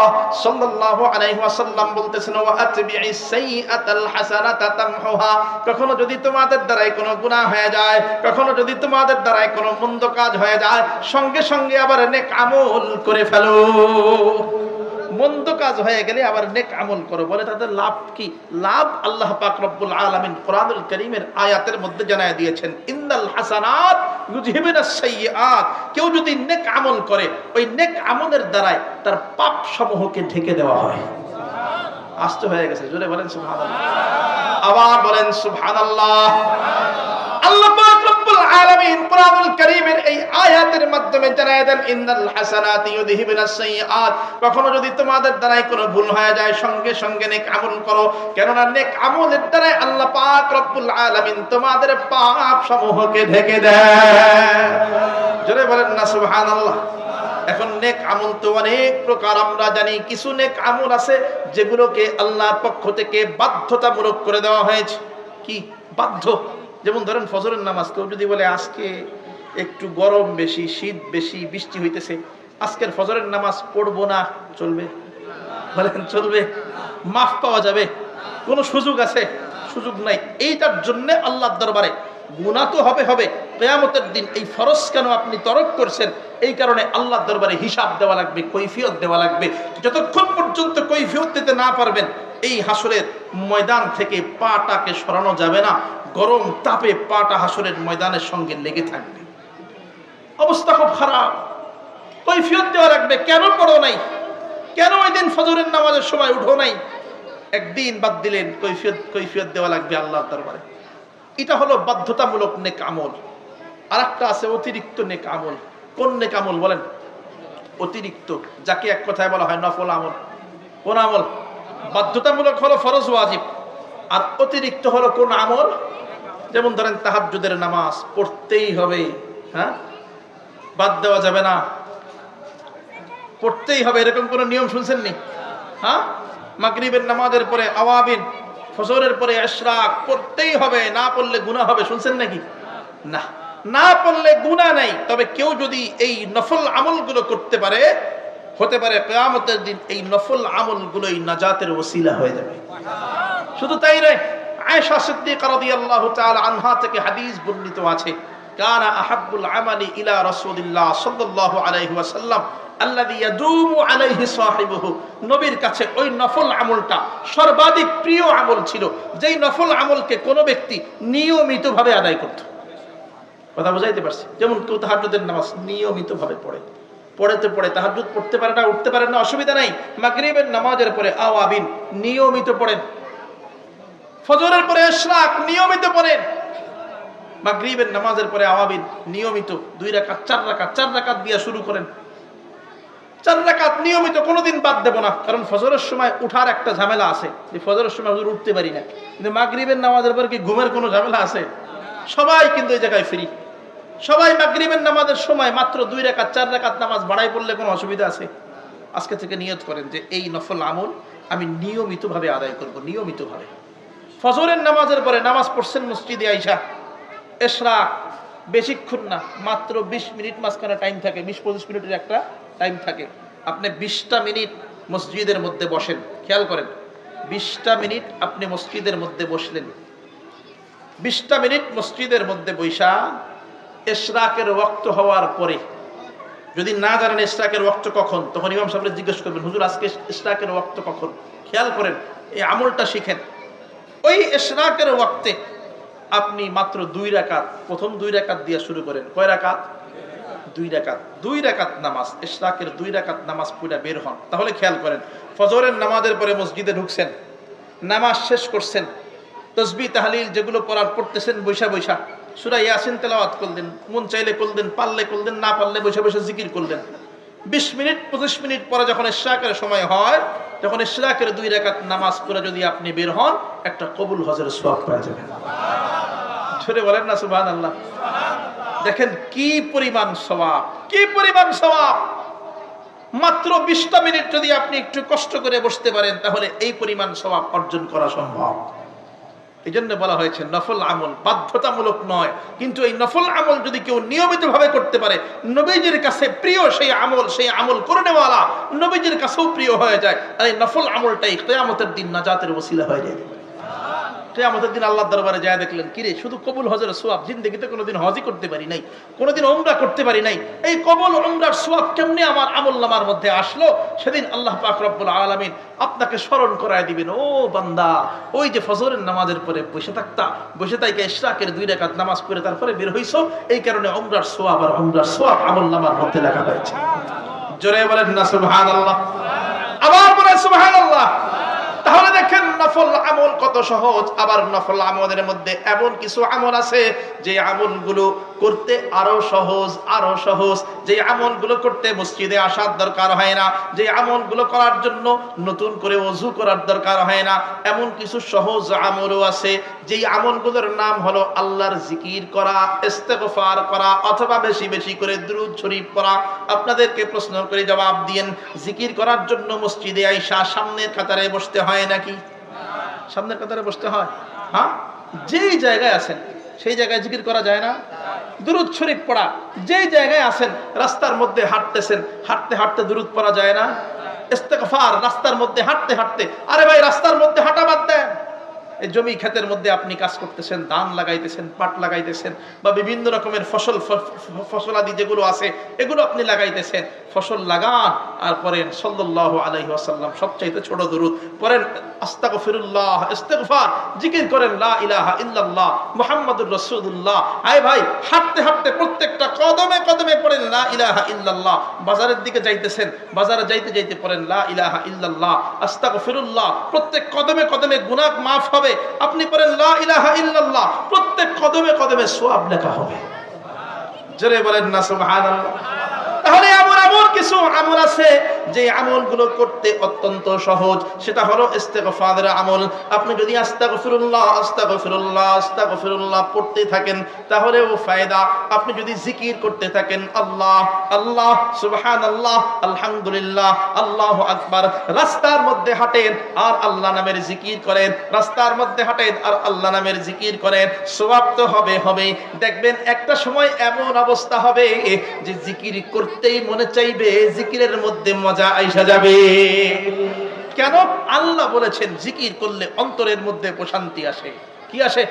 সাল্লাল্লাহু আলাইহি ওয়াসাল্লাম বলতেছেন, ওয়া আতবি'is সাইয়্যাতাল হাসানাতা তামহুহা। কখনো যদি তোমাদের দ্বারাই কোনো গুনাহ হয়ে যায়, কখনো যদি তোমাদের দ্বারাই কোনো মন্দ কাজ হয়ে যায়, সঙ্গে সঙ্গে আবার নেক আমল করে ফেলো। মন্দ কাজ হয়ে গেলে আবার নেক আমল করো। বলে তাদের লাভ কি? লাভ আল্লাহ পাক রব্বুল আলামিন কোরআনুল কারীমের আয়াতের মধ্যে জানায় দিয়েছেন, ইন্নাল হাসানাত ইউযহিবুনাস সাইয়্যাত। কেউ যদি নেক আমল করে, ওই নেক আমলের দ্বারাই তার পাপ সমূহকে ঢেকে দেওয়া হয়। আস্তে হয়ে গেছে, জোরে বলেন সুবহানাল্লাহ। আবার বলেন সুবহানাল্লাহ। আল্লাহ পাক রব্বুল রব্বুল আলামিন কোরআনুল কারীমের এই আয়াতের মাধ্যমে জানায় দেন ইন্নাল হাসানাতি ইউযহিবুনাস সাইয়্যাত, কখনো যদি তোমাদের দ্বারাই কোনো ভুল হয়ে যায় সঙ্গে সঙ্গে নেক আমল করো, কেননা নেক আমলের দ্বারাই আল্লাহ পাক রব্বুল আলামিন তোমাদের পাপ সমূহকে ঢেকে দেয়। জোরে বলেন না সুবহানাল্লাহ। এখন নেক আমল তো অনেক প্রকার আমরা জানি, কিছু নেক আমল আছে যেগুলোকে আল্লাহর পক্ষ থেকে বাধ্যতামূলক করে দেওয়া হয়েছে। কি বাধ্য? যেমন ধরেন ফজরের নামাজ, কেউ যদি বলে আজকে একটু গরম বেশি, শীত বেশি, বৃষ্টি হইতেছে, আজকের ফজরের নামাজ পড়বো না, চলবে? বলেন চলবে? মাফ পাওয়া যাবে? কোনো সুযোগ আছে? সুযোগ নাই। এইটার জন্য আল্লাহর দরবারে গুনাহ তো হবে কিয়ামতের দিন। এই ফরজ কেন আপনি তরক করছেন, এই কারণে আল্লাহর দরবারে হিসাব দেওয়া লাগবে, কৈফিয়ত দেওয়া লাগবে। যতক্ষণ পর্যন্ত কৈফিয়ত দিতে না পারবেন, এই হাসরের ময়দান থেকে পাটাকে সরানো যাবে না। গরম তাপে পাটা হাসরের ময়দানের সঙ্গে লেগে থাকবে, অবস্থা খুব খারাপ। কৈফিয়ত দেওয়া লাগবে, কেন পড়ো নাই, কেন ওই দিন ফজরের নামাজের সময় উঠো নাই, একদিন বাদ দিলেন, কৈফিয়ত দেওয়া লাগবে আল্লাহর দরবারে। এটা হলো বাধ্যতামূলক নেক আমল। আর একটা আছে অতিরিক্ত নেক আমল। কোন নেক আমল বলেন? অতিরিক্ত, যাকে এক কথায় বলা হয় নফল আমল। কোন আমল? বাধ্যতামূলক হলো ফরজ ওয়াজিব, আর অতিরিক্ত হলো কোন আমল? যেমন ধরেন তাহাজ্জুদের নামাজ পড়তেই হবে, হ্যাঁ, বাদ দেওয়া যাবে না, পড়তেই হবে, এরকম কোন নিয়ম শুনছেন নি? হ্যাঁ, মাগরিবের নামাজের পরে আওয়াবিন, ফজরের পরে ইশরাক পড়তেই হবে, না পড়লে গুনাহ হবে, শুনছেন নাকি? না, না পড়লে গুনাহ নাই। তবে কেউ যদি এই নফল আমলগুলো করতে পারে, হতে পারে কিয়ামতের দিন এই নফল আমলগুলোই নাজাতের ওসিলা হয়ে যাবে। শুধু তাই নয়, আয়েশা সিদ্দিকা রাদিয়াল্লাহু তাআলা আনহা থেকে হাদিস বর্ণিত আছে, কানা আহাব্বুল আমালি ইলা রাসূলিল্লাহ সাল্লাল্লাহু আলাইহি ওয়াসাল্লাম আল্লাযী ইয়াদুমু আলাইহি সাহিবুহু, নবীর কাছে ওই নফল আমলটা সর্বাধিক প্রিয় আমল ছিল, যেই নফল আমলকে কোনো ব্যক্তি নিয়মিতভাবে আদায় করত। কথা বুঝাইতে পারছি? যেমন কেউ তাহাজ্জুদের নামাজ নিয়মিতভাবে পড়ে তাহাজ্জুদ পড়তে পারে না, উঠতে পারে না, অসুবিধা নাই, মাগরিবের নামাজের পরে আওয়াবিন নিয়মিত পড়েন, ফজরের পরে ইশরাক নিয়মিত পড়েন, মাগরিবের নামাজের পরে আওয়াবিন নিয়মিত 2 রাকাত 4 রাকাত দিয়ে শুরু করেন, 4 রাকাত নিয়মিত, কোনোদিন বাদ দেব না। কারণ ফজরের সময় উঠার একটা ঝামেলা আছে, যে ফজরের সময় হুজুর উঠতে পারি না, কিন্তু মাগরিবের নামাজের পরে কি ঘুমের কোনো ঝামেলা আছে? সবাই কিন্তু এই জায়গায় ফ্রি, সবাই মাগরিবের নামাজের সময় মাত্র 2 রাকাত 4 রাকাত নামাজ বাড়াই পড়লে কোনো অসুবিধা আছে? আজকে থেকে নিয়ত করেন যে এই নফল আমল আমি নিয়মিতভাবে আদায় করব, নিয়মিতভাবে। ফজরের নামাজের পরে নামাজ পড়ছেন মসজিদে আইসা, ইশরাক বেশিক্ষণ না, মাত্র 20 মিনিট মাঝখানে টাইম থাকে, 20-25 মিনিটের একটা টাইম থাকে। আপনি 20টা মিনিট মসজিদের মধ্যে বসেন, খেয়াল করেন, 20টা মিনিট আপনি মসজিদের মধ্যে বসলেন, 20টা মিনিট মসজিদের মধ্যে বৈশা ইশরাকের ওয়াক্ত হওয়ার পরে, যদি না জানেন ইশরাকের ওয়াক্ত কখন, তখন ইমাম সাহেবকে জিজ্ঞেস করবেন, হুজুর আজকে ইশরাকের ওয়াক্ত কখন? খেয়াল করেন, এই আমলটা শিখেন। ওই ইশরাকের ওয়াক্তে আপনি মাত্র 2 রাকাত, প্রথম 2 রাকাত দিয়ে শুরু করেন। কয় রাকাত? 2 রাকাত নামাজ, ইশরাকের 2 রাকাত নামাজ পড়ে বের হন। তাহলে খেয়াল করেন, ফজরের নামাজের পরে মসজিদে ঢুকছেন, নামাজ শেষ করছেন, তাসবিহ তাহলিল যেগুলো পড়তেছেন বৈশা সূরা ইয়াসিন তেলাওয়াত করলেন, মন চাইলে করলেন, পারলে করলেন, না পারলে বৈশা জিকির করলেন। 20 মিনিট 25 মিনিট পরে যখন ইশরাকের সময় হয়, যখন ইশরাকের 2 রাকাত নামাজ পড়ে যদি আপনি বের হন, একটা কবুল হজের সওয়াব পেয়ে যাবেন। ছোটে বলেন না সুবহানাল্লাহ। দেখেন কি পরিমাণ সওয়াব, কি পরিমাণ সওয়াব। মাত্র 20টা মিনিট যদি আপনি একটু কষ্ট করে বসতে পারেন, তাহলে এই পরিমাণ সওয়াব অর্জন করা সম্ভব। এই জন্য বলা হয়েছে নফল আমল বাধ্যতামূলক নয়, কিন্তু এই নফল আমল যদি কেউ নিয়মিতভাবে করতে পারে, নবীজির কাছে প্রিয় সেই আমল করে নেওয়ালা নবীজির কাছেও প্রিয় হয়ে যায়। আর এই নফল আমলটাই কিয়ামতের দিন নাজাতের ওসিলা হয়ে যায়। কিয়ামতের দিন আল্লাহর দরবারে যায় দেখলেন, কিরে শুধু কবুল হজের সওয়াব, জিন্দেগিতে কোনোদিন হজই করতে পারি নাই, কোনোদিন উমরা করতে পারি নাই, এই কবুল উমরার সওয়াব কেমনে আমার আমলনামার মধ্যে আসলো? সেদিন আল্লাহ পাক রব্বুল আলামিন আপনাকে স্মরণ করায় দিবেন, ও বান্দা, ওই যে ফজরের নামাজের পরে বসে থাইকে ইশরাকের 2 রাকাত নামাজ পড়ে তারপরে বের হইছো, এই কারণে উমরার সওয়াব আর উমরার সওয়াব আমলনামার মধ্যে লেখা হয়েছে। জোরে বলেন না সুবহানাল্লাহ। আবার বলেন সুবহানাল্লাহ। তাহলে দেখেন নফল আমল কত অত্যন্ত সহজ, আবার নফল আমলের মধ্যে এমন কিছু আমল আছে যে আমলগুলো করতে আরো সহজ, আরো সহজ। যে আমলগুলো করতে মসজিদে আসার দরকার হয় না, যে আমলগুলো করার জন্য নতুন করে ওযু করার দরকার হয় না, এমন কিছু সহজ আমলও আছে যেই আমলগুলোর নাম হলো আল্লাহর জিকির করা, ইস্তেগফার করা, অথবা বেশি বেশি করে দুরূদ শরীফ পড়া। আপনাদেরকে প্রশ্ন করে জবাব দিয়েন, জিকির করার জন্য মসজিদে আইসা সামনের কাতারে বসতে হয় নাকি? সামনের কাতারে বসতে হয়? হ্যাঁ, যেই জায়গায় আছেন সেই জায়গায় জিকির করা যায় না? দুরূদ শরীফ পড়া, যেই জায়গায় আছেন, রাস্তার মধ্যে হাঁটতেছেন, হাঁটতে হাঁটতে দুরূদ পড়া যায় না? ইস্তেগফার রাস্তার মধ্যে হাঁটতে হাঁটতে, আরে ভাই রাস্তার মধ্যে হাঁটা বাদ দেন, এই জমি ক্ষেতের মধ্যে আপনি কাজ করতেছেন, ধান লাগাইতেছেন, পাট লাগাইতেছেন, বা বিভিন্ন রকমের ফসলাদি যেগুলো আছে এগুলো আপনি লাগাইতেছেন, ফসল লাগান আর পড়েন সাল্লাল্লাহু আলাইহি ওয়াসাল্লাম সবচাইতে ছোট দুরূদ পড়েন, আস্তাগফিরুল্লাহ, ইস্তিগফার, জিকির করেন লা ইলাহা ইল্লাল্লাহ মুহাম্মাদুর রাসূলুল্লাহ। আয় ভাই হাঁটতে হাঁটতে প্রত্যেকটা কদমে কদমে পড়েন লা ইলাহা ইল্লাল্লাহ। বাজারের দিকে যাইতেছেন, বাজারে যাইতে যাইতে পড়েন লা ইলাহা ইল্লাল্লাহ, আস্তাগফিরুল্লাহ, প্রত্যেক কদমে কদমে গুনাহ মাফ হবে। আপনি পড়েন লা ইলাহা ইল্লাল্লাহ, প্রত্যেক কদমে কদমে সওয়াব লেখা হবে। জোরে বলেন না সুবহানাল্লাহ। তাহলে এমন কিছু আমল আছে যে আমলগুলো করতে অত্যন্ত সহজ, সেটা হলো ইস্তেগফারের আমল। আপনি যদি আস্তাগফিরুল্লাহ আস্তাগফিরুল্লাহ আস্তাগফিরুল্লাহ পড়তে থাকেন তাহলেও ফায়দা। আপনি যদি জিকির করতে থাকেন আল্লাহ আল্লাহ সুবহানাল্লাহ আলহামদুলিল্লাহ আল্লাহু আকবার, রাস্তার মধ্যে হাঁটেন আর আল্লাহ নামের জিকির করেন, রাস্তার মধ্যে হাঁটেন আর আল্লাহ নামের জিকির করেন, সওয়াব তো হবে হবে। দেখবেন একটা সময় এমন অবস্থা হবে যে জিকির করতেই মনে চাইবে, জিকিরের মধ্যে মজা আইসা যাবে। কেন? আল্লাহ বলেছেন জিকির করলে অন্তরের মধ্যে প্রশান্তি আসে। কি আসে?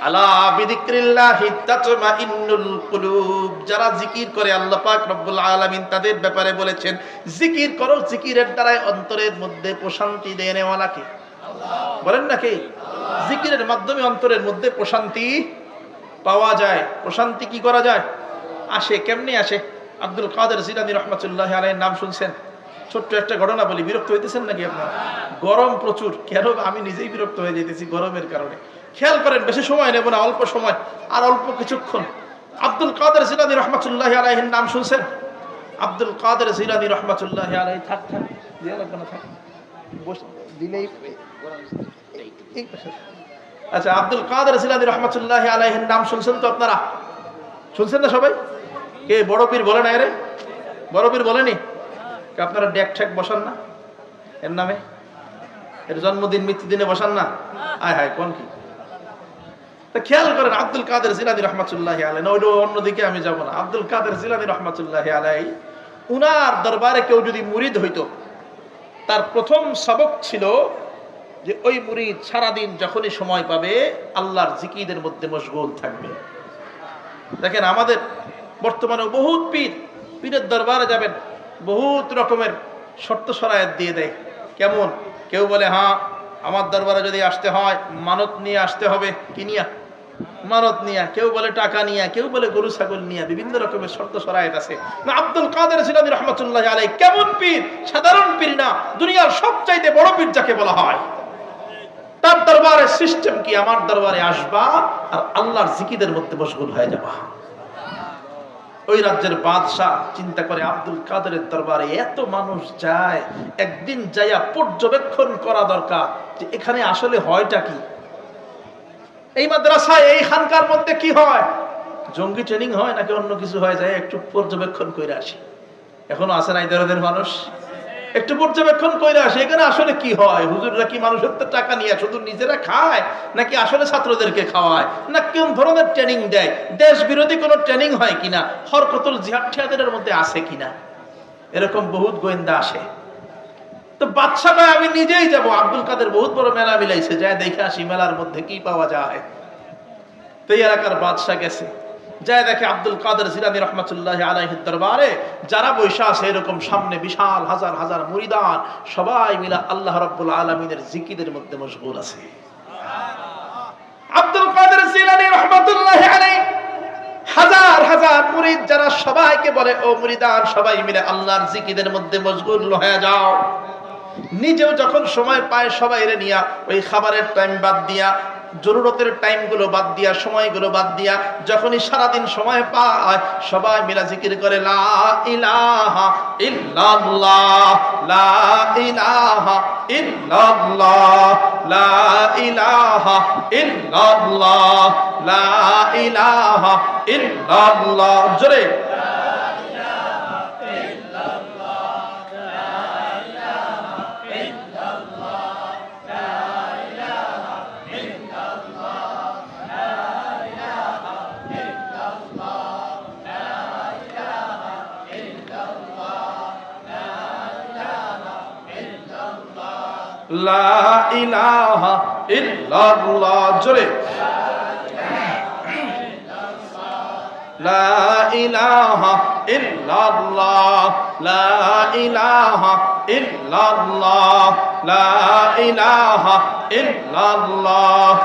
আলা বিযিকরিল্লাহি তাতমাইন্নুল কুলুব। যারা জিকির করে আল্লাহ পাক রব্বুল আলামিন তাদের ব্যাপারে বলেছেন জিকির করো, জিকিরের দ্বারাই অন্তরের মধ্যে প্রশান্তি দেয় নেওয়ালাকে আল্লাহ। বলেন না কে? জিকিরের মাধ্যমে অন্তরের মধ্যে প্রশান্তি পাওয়া যায়। প্রশান্তি কি করা যায়? আসে। কেমনে আসে? আব্দুল কাদের জিলানী রহমাতুল্লাহি আলাইহির নাম শুনছেন? ছোট্ট একটা ঘটনা বলি, বিরক্ত হইতেছেন নাকি আপনারা? গরম প্রচুর, কেন আমি নিজেই বিরক্ত হয়ে যেতেছি গরমের কারণে। খেয়াল করেন, বেশি সময় নেব না, অল্প সময় আর অল্প কিছুক্ষণ। আব্দুল কাদের জিলানী রহমাতুল্লাহি আলাইহির নাম শুনছেন? আব্দুল কাদের জিলানী রহমাতুল্লাহি আলাইহি থাক থাক দিয়া লাগবে না, থাক বস দিলেই। আচ্ছা, আব্দুল কাদের জিলানী রহমাতুল্লাহি আলাইহির নাম শুনছেন তো আপনারা? শুনছেন না সবাই? কে বড় পীর বলে না? এরে বড় পীর বলেনি? আপনারা ডেক ঠেক বসান না এর নামে? এর জন্মদিন মৃত্যুদিনে বসান না? আয় হায়, কোন কি? তা খেয়াল করেন, আব্দুল কাদের জিলানী রহমাতুল্লাহি আলাইহি, না ওইটা অন্যদিকে আমি যাব না। আব্দুল কাদের জিলানী রহমাতুল্লাহি আলাইহি, উনার দরবারে কেউ যদি মুরিদ হইতো, তার প্রথম সবক ছিল যে ওই মুরিদ সারাদিন যখনই সময় পাবে আল্লাহর জিকিরের মধ্যে মশগুল থাকবে। দেখেন আমাদের বর্তমানে বহুত পীরের দরবারে যাবেন, বহুত রকমের শর্ত শরায়েত দিয়ে দেয়। কেমন? কেউ বলে হ্যাঁ আমার দরবারে যদি আসতে হয় মানত নিয়ে আসতে হবে। কি নিয়া? মানত নিয়া। কেউ বলে টাকা নিয়া, কেউ বলে গরু ছাগল নিয়া, বিভিন্ন রকমের শর্ত শরায়েত আছে। না, আব্দুল কাদের জিলানী রাহমাতুল্লাহি আলাইহি কেমন পীর? সাধারণ পীর না, দুনিয়ার সবচাইতে বড় পীর যাকে বলা হয়। তার দরবারে সিস্টেম কি? আমার দরবারে আসবা আর আল্লাহর জিকিরের মধ্যে মশগুল হয়ে যাবা। ওই রাজ্যের বাদশাহ চিন্তা করে আব্দুল কাদেরের দরবারে এত মানুষ যায়, একদিন যাইয়া পর্যবেক্ষণ করা দরকার যে এখানে আসলে হয়টা কি। এই মাদ্রাসায় এই খানকার মধ্যে কি হয়? জঙ্গি ট্রেনিং হয় নাকি অন্য কিছু হয়ে যায়? একটু পর্যবেক্ষণ করে আসি। এখনো আছে না এই ধরনের মানুষ? একটু পর্যবেক্ষণ করে আসে এখানে আসলে কি হয়। হুজুররা কি মানুষের তো টাকা নিয়ে শুধু নিজেরা খায় নাকি আসলে ছাত্রদেরকে খাওয়ায়, না কোন ধরনের ট্রেনিং দেয়, দেশ বিরোধী কোনো ট্রেনিং হয় কিনা, হরকতুল জিহাদ ঠিকাদারের মধ্যে আছে কিনা, এরকম বহুত গোয়েন্দা আসে। তো বাদশা কয় আমি নিজেই যাব। আব্দুল কাদের বহুত বড় মেলা মিলাইছে, যায় দেখে আসি মেলার মধ্যে কি পাওয়া যায়। তো এই এলাকার বাদশা গেছে, যায় দেখে আব্দুল কাদের জিলানী রহমাতুল্লাহি আলাইহির দরবারে যারা বৈশা আছে এরকম সামনে বিশাল হাজার হাজার মুরিদান সবাই মিলা আল্লাহ রাব্বুল আলামিনের জিকিরের মধ্যে মশগুল আছে। আব্দুল কাদের জিলানী রহমাতুল্লাহি আলাইহি হাজার হাজার মুরিদ যারা সবাইকে বলে ও মুরিদান সবাই মিলে আল্লাহর জিকিরের মধ্যে মশগুল হয়ে যাও। নিজেও যখন সময় পায় সবাই রে নিয়া ওই খাবারের টাইম বাদ দিয়া, জরুরতের টাইমগুলো বাদ দিয়া, সময়গুলো বাদ দিয়া, যখনই সারাদিন সময় পায় সবাই মিলা জিকির করে লা ইলাহা ইল্লাল্লাহ, লা ইলাহা ইল্লাল্লাহ, লা ইলাহা ইল্লাল্লাহ, লা ইলাহা ইল্লাল্লাহ। জোরে লা ইলাহা ইল্লাল্লাহ। জোরে লা ইলাহা ইল্লাল্লাহ, লা ইলাহা ইল্লাল্লাহ, লা ইলাহা ইল্লাল্লাহ,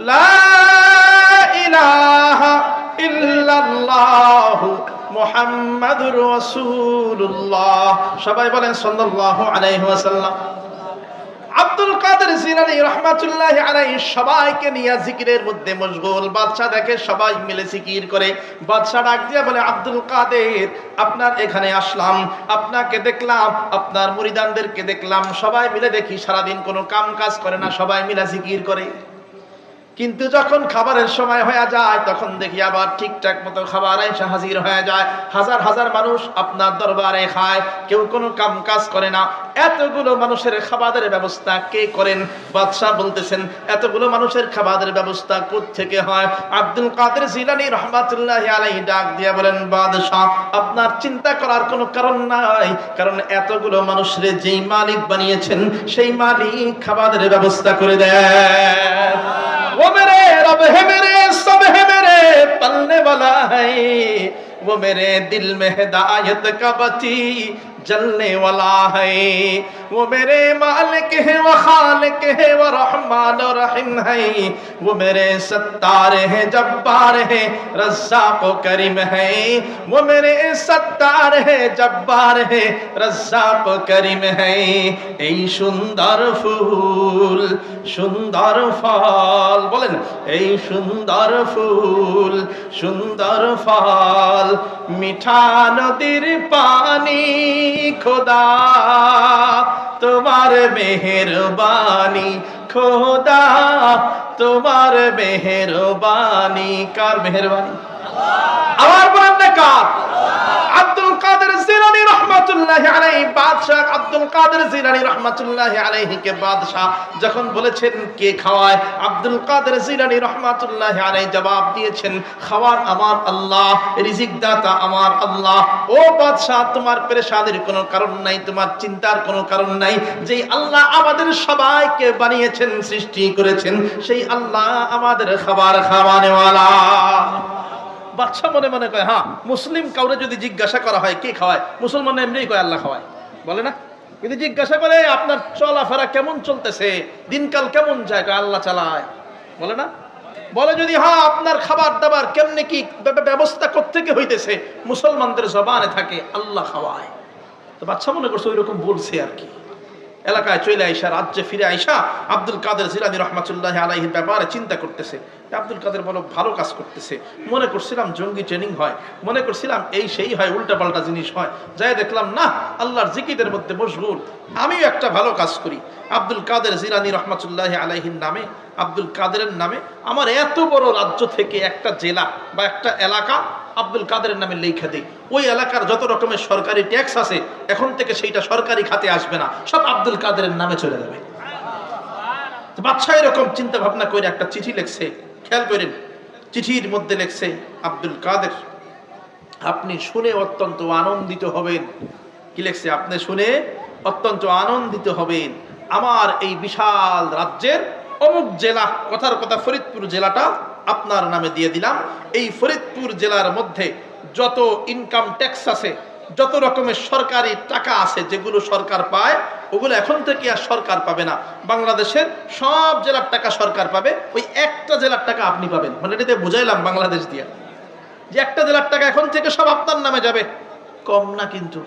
লা ইলাহা ইল্লাল্লাহ মুহাম্মাদুর রাসূলুল্লাহ। সবাই বলেন সাল্লাল্লাহু আলাইহি ওয়াসাল্লাম। আব্দুল কাদের জিলানী রাহমাতুল্লাহি আলাইহি সবাইকে নিয়ে জিকিরের মধ্যে মশগুল। বাদশা দেখে সবাই মিলে জিকির করে। বাদশা ডাক দিয়ে বলে, আব্দুল কাদের, আপনার এখানে আসলাম, আপনাকে দেখলাম, আপনার মুরিদানদেরকে দেখলাম, সবাই মিলে দেখি সারাদিন কোনো কাম কাজ করে না, সবাই মিলে জিকির করে। কিন্তু যখন খাবারের সময় হয়ে যায় তখন দেখি আবার ঠিকঠাক মতো খাবার এসে হাজির হয়ে যায়। হাজার হাজার মানুষ আপনার দরবারে খায়, কেউ কোনো কাম কাজ করে না। এতগুলো মানুষের খাবারের ব্যবস্থা কে করেন? বাদশা বলতেছেন, এতগুলো মানুষের খাবারের ব্যবস্থা কোত্থেকে হয়? আব্দুল কাদের জিলানী রাহমাতুল্লাহি আলাইহি ডাক দিয়ে বলেন, বাদশা, আপনার চিন্তা করার কোনো কারণ নাই, কারণ এতগুলো মানুষের যেই মালিক বানিয়েছেন সেই মালিক খাবারের ব্যবস্থা করে দেয়। वो मेरे रब है, मेरे सब है, मेरे पलने वाला है, वो मेरे दिल में हिदायत का बत्ती जलने वाला है, वो मेरे मालिक है, वो खालिक है, वो रहमान और रहीम है, वो मेरे सत्तार है, जब्बार है, रज़्ज़ाक़ और करीम है, वो मेरे सत्तार है, जब्बार है, रज़्ज़ाक़ और करीम है। এই সুন্দর ফুল, সুন্দর ফল, বলেন এই সুন্দর ফুল, সুন্দর ফল, মিঠা নদীর পানি, খোদা তোমার মেহেরবানি, খোদা তোমার মেহেরবানি। কার মেহেরবানি? আমার বলেন না কার? আব্দুল কাদের জিলানী রাহমাতুল্লাহি আলাইহি, বাদশা আব্দুল কাদের জিলানী রাহমাতুল্লাহি আলাইহি কে বাদশা যখন বলেছেন কে খাওয়ায়, আব্দুল কাদের জিলানী রাহমাতুল্লাহি আলাইহি জবাব দিয়েছেন, খাওয়ার আমার আল্লাহ, রিজিক দাতা আমার আল্লাহ। ও বাদশা, তোমার পেরেশানির কোনো কারণ নাই, তোমার চিন্তার কোনো কারণ নাই। যেই আল্লাহ আমাদের সবাইকে বানিয়েছেন, সৃষ্টি করেছেন, সেই আল্লাহ আমাদের খাবার খাওয়ানেওয়ালা। বাদশা মনে মনে কয়, হ্যাঁ, মুসলিম কাউরে যদি জিজ্ঞাসা করা হয় কে খাওয়ায়, মুসলমান এমনি কয় আল্লাহ খাওয়ায়, বলে না? কিন্তু জিজ্ঞাসা করে আপনার চলাফেরা কেমন চলতেছে, দিনকাল কেমন যায়, কয় আল্লাহ চালায়, বলে না? বলে যদি হ্যাঁ, আপনার খাবার দাবার কেমনে কি ব্যবস্থা কোত্থেকে হইতেছে, মুসলমানদের জবানে থাকে আল্লাহ খাওয়ায়। তো বাদশা মনে করছে ওইরকম বলছে আর কি। এলাকায় চলে আইসা, রাজ্যে ফিরে আইসা আব্দুল কাদের জিলানী রাহমাতুল্লাহি আলাইহির ব্যাপারে চিন্তা করতেছে। আব্দুল কাদের বলো ভালো কাজ করতেছে, মনে করছিলাম জঙ্গি ট্রেনিং হয়, মনে করছিলাম এই সেই হয়, উল্টা পাল্টা জিনিস হয়, যাই দেখলাম না, আল্লাহর জিকিরের মধ্যে মশগুল, আমিও একটা ভালো কাজ করি। আব্দুল কাদের জিলানী রাহমাতুল্লাহি আলাইহির নামে, আব্দুল কাদেরের নামে আমার এত বড় রাজ্য থেকে একটা জেলা বা একটা এলাকা আব্দুল কাদেরের নামে লেখা দেই। ওই এলাকার যত রকমের সরকারি ট্যাক্স আছে এখন থেকে সেইটা সরকারি খাতে আসবে না, সব আব্দুল কাদেরের নামে চলে যাবে। বাদশা এরকম চিন্তা ভাবনা করে একটা চিঠি লিখছে। খেয়াল করেন, চিঠির মধ্যে লিখছে, আব্দুল কাদের, আপনি শুনে অত্যন্ত আনন্দিত হবেন। কি লিখছে? আপনি শুনে অত্যন্ত আনন্দিত হবেন, আমার এই বিশাল রাজ্যের অমুক জেলা, কথার কথা ফরিদপুর জেলাটা আপনার নামে দিয়ে দিলাম। এই ফরিদপুর জেলার মধ্যে যত ইনকাম ট্যাক্স আছে, যত রকমের সরকারি টাকা আছে, যেগুলো সরকার পায়, ওগুলো এখন থেকে আর সরকার পাবে না। বাংলাদেশের সব জেলার টাকা সরকার পাবে, ওই একটা জেলার টাকা আপনি পাবেন। মানে এটাতে বুঝাইলাম বাংলাদেশ দিয়ে যে একটা জেলার টাকা এখন থেকে সব আপনার নামে যাবে। কম না কিন্তু,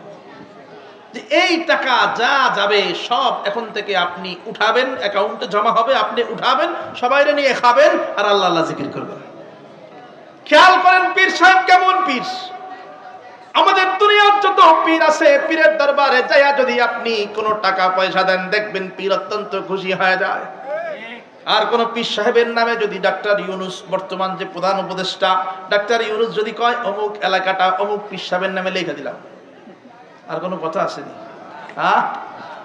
যে এই টাকা যা যাবে সব এখন থেকে আপনি উঠাবেন, অ্যাকাউন্টে জমা হবে, আপনি উঠাবেন, সবাইরে নিয়ে খাবেন আর আল্লাহ আল্লাহ জিকির করবেন। খেয়াল করেন পীর সাহেব কেমন পীর। আমাদের দুনিয়ার যত পীর আছে, পীরের দরবারে যাইয়া যদি আপনি কোনো টাকা পয়সা দেন, দেখবেন পীর অত্যন্ত খুশি হয়ে যায়। আর কোন পীর সাহেবের নামে যদি ডাক্তার ইউনুস, বর্তমান যে প্রধান উপদেষ্টা ডাক্তার ইউনুস যদি কয় অমুক এলাকাটা অমুক পীর সাহেবের নামে লিখে দিলাম, আর কোনো কথা আসেনি।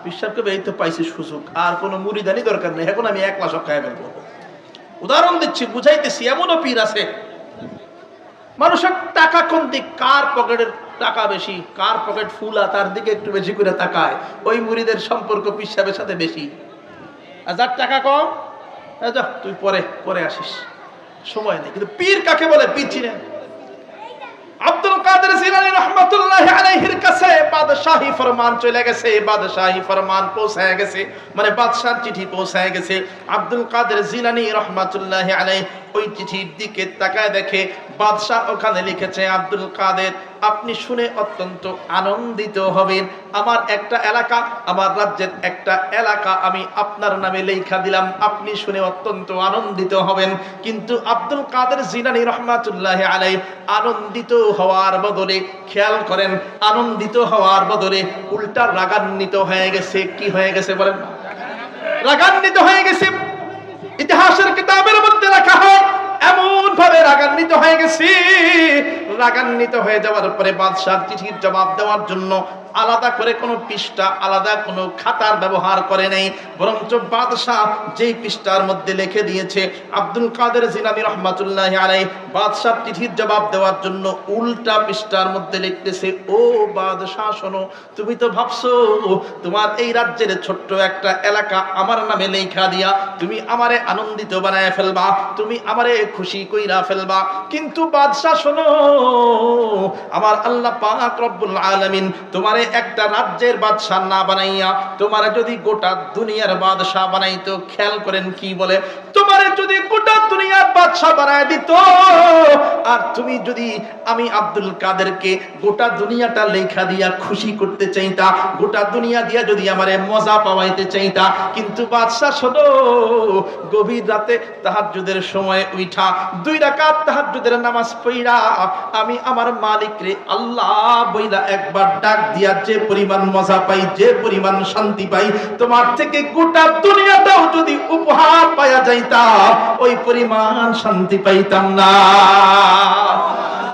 পীর সাহেবকে এই তো পাইছি সুযোগ, আর কোনো মুরিদানি দরকার নেই, এখন আমি 1 লাখ খায় ফেলবো। উদাহরণ দিচ্ছি, বুঝাইতেছি। এমনও পীর আছে, মানুষের টাকা কোন দিক, কার পকেটের টাকা বেশি, কার পকেট ফুলা তার দিকে একটু বেশি করে তাকায়, ওই মুরিদের সম্পর্ক পীর সাহেবের সাথে বেশি। আর যার টাকা কম, যা তুই পরে করে আসিস, সময় নেই। কিন্তু পীর কাকে বলে? পীর চিনেন? আব্দুল কাদের জিলানী রাহমাতুল্লাহি আলাইহির কাছে বাদশাহী ফরমান চলে গেছে, বাদশাহী ফরমান পৌঁছায় গেছে, মানে বাদশার চিঠি পৌঁছায় গেছে। আব্দুল কাদের জিলানী রাহমাতুল্লাহি আলাইহি ওই চিঠির দিকে তাকায় দেখে বাদশা ওখানে লিখেছে, আব্দুল কাদের আপনি শুনে অত্যন্ত আনন্দিত হবেন, আমার একটা এলাকা, আমার রাজ্যের একটা এলাকা আমি আপনার নামে লেখা দিলাম, আপনি শুনে অত্যন্ত আনন্দিত হবেন। কিন্তু আব্দুল কাদের জিলানী রাহমাতুল্লাহি আলাইহি আনন্দিত হওয়ার বদলে, খেয়াল করেন, আনন্দিত হওয়ার বদলে উল্টা রাগান্বিত হয়ে গেছে। কি হয়ে গেছে বলেন? রাগান্বিত হয়ে গেছে। ইতিহাসের কিতাবের মধ্যে লেখা হয় এমন ভাবে রাগান্বিত হয়ে গেছে, রাগান্বিত হয়ে যাওয়ার পরে বাদশার চিঠির জবাব দেওয়ার জন্য আলাদা করে কোনো পৃষ্ঠা, আলাদা কোনো খাতার ব্যবহার করে নেই, বরঞ্চ বাদশাহ যেই পৃষ্ঠার মধ্যে লিখে দিয়েছে আব্দুল কাদের জিলানী রাহমাতুল্লাহি আলাইহি বাদশার চিঠির জবাব দেওয়ার জন্য উল্টা পৃষ্ঠার মধ্যে লিখতেছে, ও বাদশাহ শোনো, তুমি তো ভাবছো তোমার এই রাজ্যের ছোট্ট একটা এলাকা আমার নামে লেখা দিয়া তুমি আমারে আনন্দিত বানায় ফেলবা, তুমি আমারে খুশি কইরা ফেলবা। কিন্তু বাদশাহ শোনো, আমার আল্লাহ পাক রব্বুল আলামিন তোমারে একটা রাজ্যের বাদশাহ না বানাইয়া তোমারে যদি গোটা দুনিয়ার বাদশাহ বানাইতো, খেয়াল করেন কি বলে, তোমারে যদি গোটা দুনিয়ার বাদশাহ বানায় দিত, আর তুমি যদি আমি আব্দুল কাদেরকে গোটা দুনিয়াটা লেখা দিয়া খুশি করতে চাইতা, গোটা দুনিয়া দিয়া যদি আমারে মজা পাওয়াইতে চাইতা, কিন্তু বাদশাহ শোনো, গভীর রাতে তাহাজ্জুদের সময় উঠা 2 রাকাত তাহাজ্জুদের নামাজ পড়া আমি আমার মালিকরে আল্লাহ বইলা একবার ডাক দিয়া যে পরিমাণ মজা পাই, যে পরিমাণ শান্তি পাই, তোমার থেকে গোটা দুনিয়াটাও যদি উপহার পাওয়া যাইতা ওই পরিমাণ শান্তি পাইতাম না।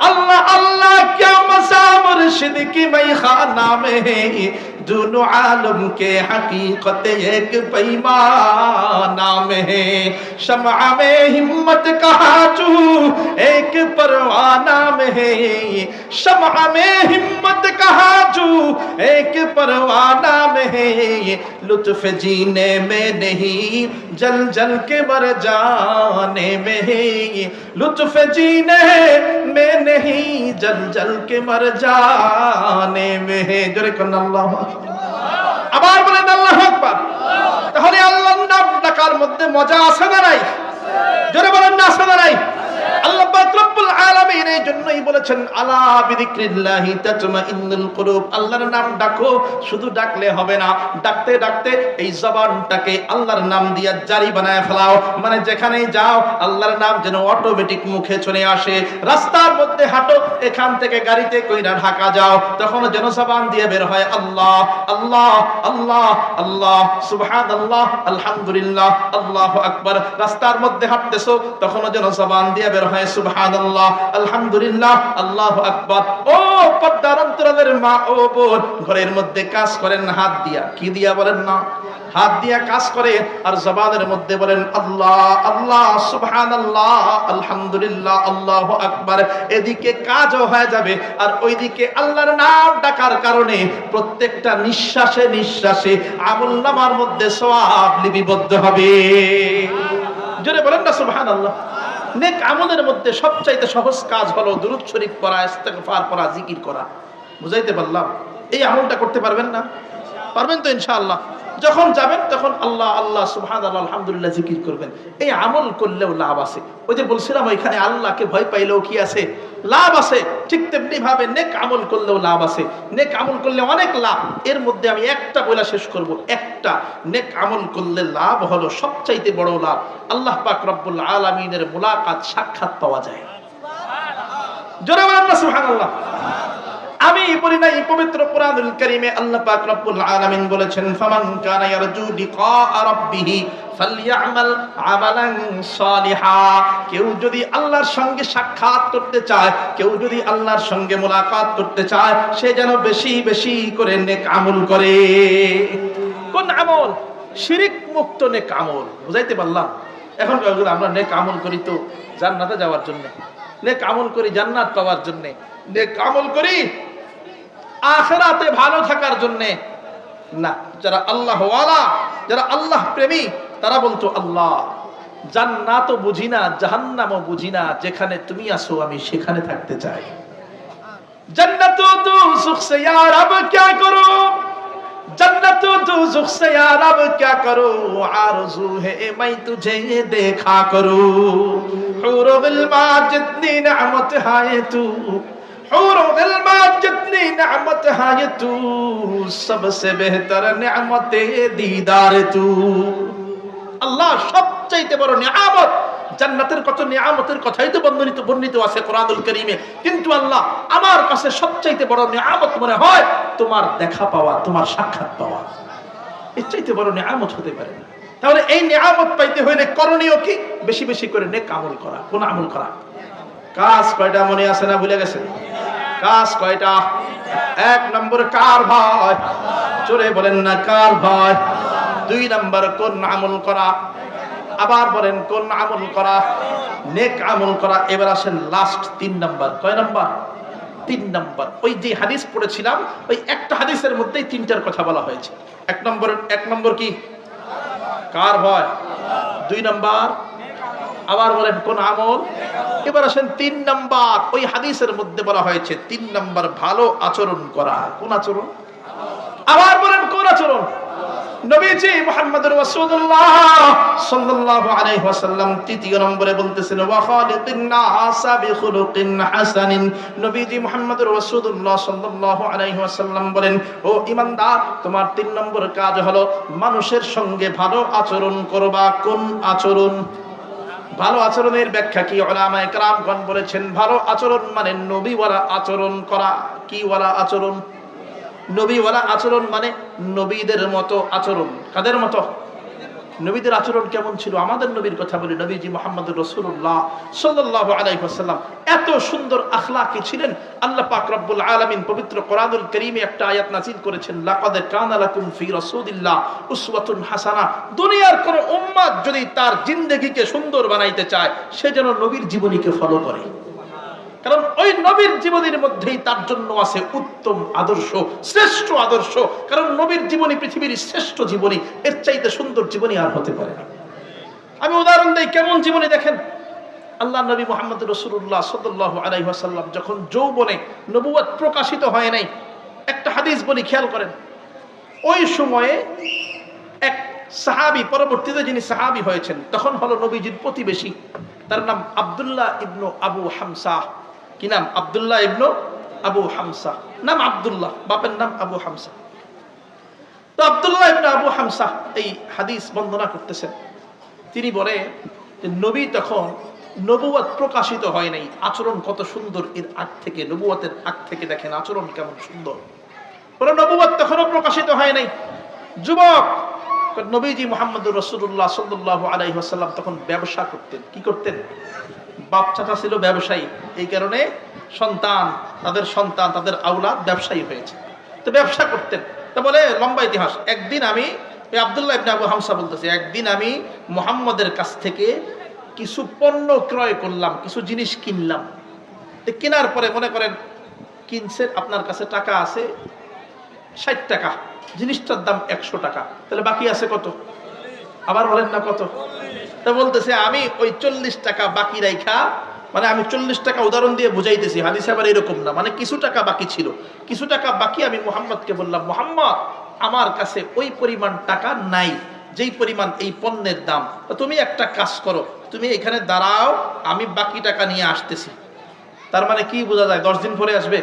अल्लाह अल्लाह क्या मज़ा मुर्शिद की मैखाना में, दोनों आलम के हकीकत एक पैमाना में, शम्अ में हिम्मत का हाजू एक परवाना में, शम्अ में हिम्मत का हाजू एक परवाना में, लुत्फ जीने में नहीं जल जल के मर जाने में, लुत्फ जीने में नहीं जल जल के मर जाने में। जोरे कन्ना अल्लाह আবার বলেন আল্লাহু আকবার। তাহলে আল্লাহর নাম ডাকার মধ্যে মজা আছে না নাই? জোরে বলেন না আছে না নাই? আল্লাহ পাক রব্বুল আলামিন এই জন্যই বলেছেন আলা বিযিকরিল্লাহি তাতমাইন্নুল কুলুব, আল্লাহর নাম ডাকো, শুধু ডাকলে হবে না, ডাকতে ডাকতে এই জবানটাকে আল্লাহর নাম দিয়ে জারি বানায় ফেলাও, মানে যেখানেই যাও আল্লাহর নাম যেন অটোমেটিক মুখে চলে আসে। রাস্তার মধ্যে হাঁটো, এখান থেকে গাড়িতে কইরা ঢাকা যাও, তখন যেন জবান দিয়ে বের হয় আল্লাহ আল্লাহ আল্লাহ আল্লাহ সুবহানাল্লাহ আলহামদুলিল্লাহ আল্লাহু আকবার। রাস্তার মধ্যে হাঁটতেছো, তখন যেন জবান দিয়ে বের হয় সুবহানাল্লাহ আলহামদুলিল্লাহ আল্লাহু আকবার। ও পর্দার অন্তরালের মা ও বোন, ঘরের মধ্যে কাজ করেন হাত দিয়া, কি দিয়া বলেন না, হাত দিয়া কাজ করে, আর জবানের মধ্যে বলেন আল্লাহ আল্লাহ সুবহানাল্লাহ আলহামদুলিল্লাহ আল্লাহু আকবার। এদিকে কাজও হয়ে যাবে, আর ওইদিকে আল্লাহর নাম ডাকার কারণে প্রত্যেকটা নিঃশ্বাসে নিঃশ্বাসে আমলনামার মধ্যে সওয়াব লিপিবদ্ধ হবে। জোরে বলেন না সুবহানাল্লাহ। নেক আমলের মধ্যে সবচাইতে সহজ কাজ হলো দুরূদ শরীফ পড়া, ইস্তিগফার পড়া, জিকির করা। বুঝাইতে পারলাম? এই আমলটা করতে পারবেন না? পারবেন তো ইনশাআল্লাহ? যখন যাবেন তখন আল্লাহ আল্লাহ সুবহানাল্লাহ আলহামদুলিল্লাহ জিকির করবেন। এই আমল করলেও লাভ আছে। ওই যে বলছিলাম ওইখানে আল্লাহকে ভয় পাইলেও কি আছে? লাভ আছে। ঠিক তেমনি ভাবে নেক আমল করলেও লাভ আছে। নেক আমল করলে অনেক লাভ। এর মধ্যে আমি একটা বলে শেষ করব। একটা নেক আমল করলে লাভ হলো সবচাইতে বড় লাভ, আল্লাহ পাক রব্বুল আলামিনের মুলাকাত, সাক্ষাৎ পাওয়া যায়। জোরে বলেন না সুবহানাল্লাহ। আমি বলি নাই, পবিত্র কোরআনুল কারীমে আল্লাহ পাক রব্বুল আলামিন বলেছেন, ফামান কানা ইয়ারজু লিকা রাব্বিহি ফালইআমাল আমালান সালিহা। কেউ যদি আল্লাহর সঙ্গে সাক্ষাৎ করতে চায়, কেউ যদি আল্লাহর সঙ্গে মুলাকাত করতে চায়, সে যেন বেশি বেশি করে নেক আমল করে। কোন আমল? শিরিক মুক্ত নেক আমল। বুঝাইতে পারলাম? এখন আমরা নেক আমল করি তো জান্নাতে যাওয়ার জন্য, নেক আমল করি জান্নাত পাওয়ার জন্য, নেক আমল করি আখিরাতে ভালো থাকার জন্য না। যারা আল্লাহ ওয়ালা, যারা আল্লাহ প্রেমী, তারা বলতো আল্লাহ জান্নাতও বুঝি না, জাহান্নামও বুঝি না, যেখানে তুমি আসো আমি সেখানে থাকতে চাই। जन्नत दोज़ख से या रब क्या करो, जन्नत दोज़ख से या रब क्या करो, आरज़ू है मैं तुझे देखा करूं। हूरो गिल्मा जितनी नेमत है तू, हूरो गिल्मा जितनी नेमत है तू, सबसे बेहतर नेमत दीदार तू। अल्लाह सबचाইতে বড় নিয়ামত। জান্নাতের কত নিয়ামতের কথাই তো বর্ণিত আছে কোরআনুল কারীমে, কিন্তু আল্লাহ আমার কাছে সবচাইতে বড় নিয়ামত মনে হয় তোমার দেখা পাওয়া, তোমার সাক্ষাৎ পাওয়া। এর চাইতে বড় নিয়ামত হতে পারে না। তাহলে এই নিয়ামত পাইতে হইলে করণীয় কি? বেশি বেশি করে নেক আমল করা। কোন আমল করা? কাজ কয়টা মনে আছে না ভুলে গেছেন? কাজ কয়টা? এক নম্বর কার ভয়? জোরে বলেন না কার ভয়? দুই নম্বর কোন আমল করা? আবার বলেন কোন আমল করা? নেক আমল করা। এবার আসেন লাস্ট 3 নাম্বার। কয় নাম্বার? 3 নাম্বার। ওই যে হাদিস পড়েছিলাম, ওই একটা হাদিসের মধ্যেই 3টার কথা বলা হয়েছে। এক নম্বর কি? কার ভয়? 2 নাম্বার আবার বলেন কোন আমল? এবার আসেন 3 নাম্বার। ওই হাদিসের মধ্যে বলা হয়েছে 3 নাম্বার ভালো আচরণ করা। কোন আচরণ? আবার বলেন কোন আচরণ? নবীজি মুহাম্মদুর রাসূলুল্লাহ সাল্লাল্লাহু আলাইহি ওয়াসাল্লাম 3 নম্বরে বলতেছেন ওয়া খালিকিন নাসা বিখুলুকিন হাসানিন। নবীজি মুহাম্মদুর রাসূলুল্লাহ সাল্লাল্লাহু আলাইহি ওয়াসাল্লাম বলেন, ও ঈমানদার, তোমার 3 নম্বর কাজ হলো মানুষের সঙ্গে ভালো আচরণ করবা। কোন আচরণ? ভালো আচরণের ব্যাখ্যা কি? উলামায়ে কেরামগণ বলেছেন, ভালো আচরণ মানে নবীওয়ালা আচরণ করা। কি ওয়ালা আচরণ? নবীওয়ালা আচরণ মানে নবীদের মতো আচরণ। কাদের মতো? নবীদের আচরণ কেমন ছিল? আমাদের নবীর কথা বলি, নবীজি মুহাম্মদুর রাসূলুল্লাহ সাল্লাল্লাহু আলাইহি ওয়াসাল্লাম এত সুন্দর আখলাকি ছিলেন। আল্লাহ পাক রব্বুল আলামিন পবিত্র কোরআনুল কারীমে একটা আয়াত নাযিল করেছেন, লাকাদ কানা লাকুম ফি রাসূলিল্লাহ উসওয়াতুন হাসানাহ। দুনিয়ার কোন উম্মত যদি তার জিন্দেগিকে সুন্দর বানাইতে চায়, সে যেন নবীর জীবনীকে ফলো করে। কারণ ওই নবীর জীবনের মধ্যেই তার জন্য আছে উত্তম আদর্শ, শ্রেষ্ঠ আদর্শ। কারণ নবীর জীবনী পৃথিবীর শ্রেষ্ঠ জীবনী, এর চাইতে সুন্দর জীবনী আর হতে পারে না। আমি উদাহরণ দেই, কেমন জীবনী দেখেন। আল্লাহ নবী মুহাম্মদ রাসূলুল্লাহ সাল্লাল্লাহু আলাইহি ওয়াসাল্লাম যখন যৌবনে, নবুয়ত প্রকাশিত হয় নাই, একটা হাদিস বলি, খেয়াল করেন। ওই সময়ে এক সাহাবী, পরবর্তীতে যিনি সাহাবী হয়েছেন, তখন হলো নবীজির প্রতিবেশী, তার নাম আব্দুল্লাহ ইবনু আবু হামসা। কি নাম? আব্দুল্লাহ ইবনু আবু হামসা। নাম আব্দুল্লাহ, বাপের নাম আবু হামসা। তো আব্দুল্লাহ ইবনু আবু হামসা এই হাদিস বর্ণনা করতেছেন। তিনি বলে যে নবী তখন নবুয়ত প্রকাশিত হয় নাই, আচরণ কত সুন্দর এর আগ থেকে, নবুয়তের আগ থেকে দেখেন আচরণ কেমন সুন্দর। বলে নবুয়ত তখনও প্রকাশিত হয় নাই। যুবক নবীজি মুহাম্মদুর রাসূলুল্লাহ সাল্লাল্লাহু আলাইহি ওয়াসাল্লাম তখন ব্যবসা করতেন। কি করতেন? বাপ চাচা ছিল ব্যবসায়ী, এই কারণে তাদের আওলাদ ব্যবসায়ী হয়েছে। তো ব্যবসা করতেন। তা বলে লম্বা ইতিহাস। একদিন আমি, আব্দুল্লাহ ইবনে আবু হামসা বলতেছি, একদিন আমি মুহাম্মদের কাছ থেকে কিছু পণ্য ক্রয় করলাম, কিছু জিনিস কিনলাম। তো কেনার পরে মনে করেন কিনছেন, আপনার কাছে টাকা আছে 60 টাকা, জিনিসটার দাম 100 টাকা, তাহলে বাকি আছে কত? আবার বলেন না কত? তা বলতেছে আমি ওই 40 টাকা বাকি রাইখা, মানে আমি 40 টাকা উদাহরণ দিয়ে বুঝাইতেছি, হাদিসে আবার এরকম না, মানে কিছু টাকা বাকি ছিল, কিছু টাকা বাকি আমি মুহাম্মদকে বললাম, মুহাম্মদ আমার কাছে ওই পরিমাণ টাকা নাই যেই পরিমাণ এই পণ্যের দাম, তুমি একটা কাজ করো, তুমি এখানে দাঁড়াও, আমি বাকি টাকা নিয়ে আসতেছি। তার মানে কি বোঝা যায়? 10 দিন পরে আসবে।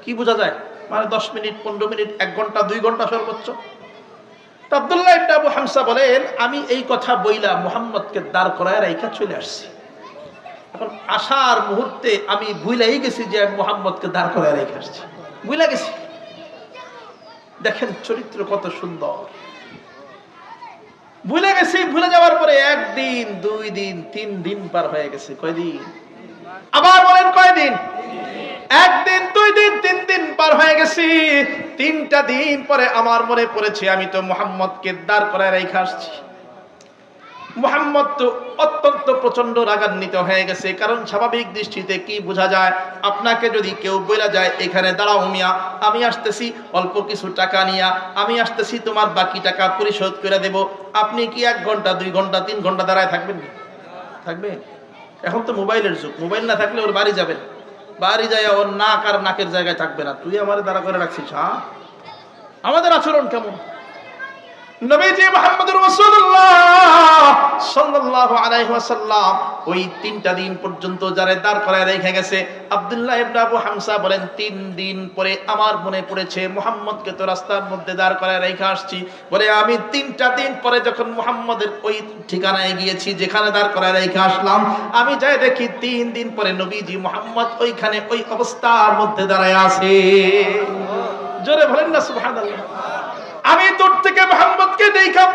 কি বোঝা যায়? মানে 10 মিনিট, 15 মিনিট, 1 ঘন্টা, 2 ঘন্টা সর্বোচ্চ। তো আব্দুল্লাহ ইবনে আবু হামসা বলেন, আমি এই কথা বইলা মুহাম্মদকে দাঁড় করায় রাইখা চলে আসছি। এখন আসার মুহূর্তে আমি ভুলেই গেছি যে আমি মুহাম্মদকে দাঁড় করায় রেখে আসছি, ভুলে গেছি। দেখেন চরিত্র কত সুন্দর। ভুলে গেছি, ভুলে যাওয়ার পরে 1 দিন, 2 দিন, 3 দিন পার হয়ে গেছে। কয়দিন? আবার বলেন কয়দিন? 1 দিন, 2 দিন, 3 দিন পার হয়ে গেছি। 3টা দিন পরে আমার মনে পড়েছে আমি তো মুহাম্মদকে দাঁড় করায় রেখে আসছি। মুহাম্মদ তো অত্যন্ত প্রচন্ড রাগান্বিত হয়ে গেছে, কারণ স্বাভাবিক দৃষ্টিতে কি বোঝা যায়? আপনাকে যদি কেউ বলে যায় এখানে দাঁড়াও মিয়া, আমি আসতেছি অল্প কিছু টাকা নিয়া, আমি আসতেছি তোমার বাকি টাকা পরিশোধ করে দেব, আপনি কি 1 ঘন্টা, 2 ঘন্টা, 3 ঘন্টা দাঁড়ায় থাকবেন? থাকবে? এখন তো মোবাইলের যুগ, মোবাইল না থাকলে ওর বাড়ি যাবেন, বাড়ি যায় ওর নাক আর নাকের জায়গায় থাকবে না। তুই আমার দাঁড়া করে রাখছিস? হ্যাঁ, আমাদের আচরণ কেমন? নবীজি মুহাম্মদুর রাসূলুল্লাহ সাল্লাল্লাহু আলাইহি ওয়াসাল্লাম ওই 3টা দিন পর্যন্ত যারে দাঁড় করায় রেখে গেছে। আব্দুল্লাহ ইবনে আবু হামসা বলেন, 3 দিন পরে আমার মনে পড়েছে মুহাম্মদকে তো রাস্তার মধ্যে দাঁড় করায় রেখে আসছি। বলে আমি 3টা দিন পরে যখন মুহাম্মদের ওই ঠিকানায় গিয়েছি যেখানে দাঁড় করায় রেখে আসলাম, আমি যাই দেখি 3 দিন পরে নবীজি মুহাম্মদ ওইখানে ওই অবস্থার মধ্যে দাঁড়ায় আছে। জোরে বলেন না সুবহানাল্লাহ। আমি দূর থেকে মুহাম্মদকে দেখা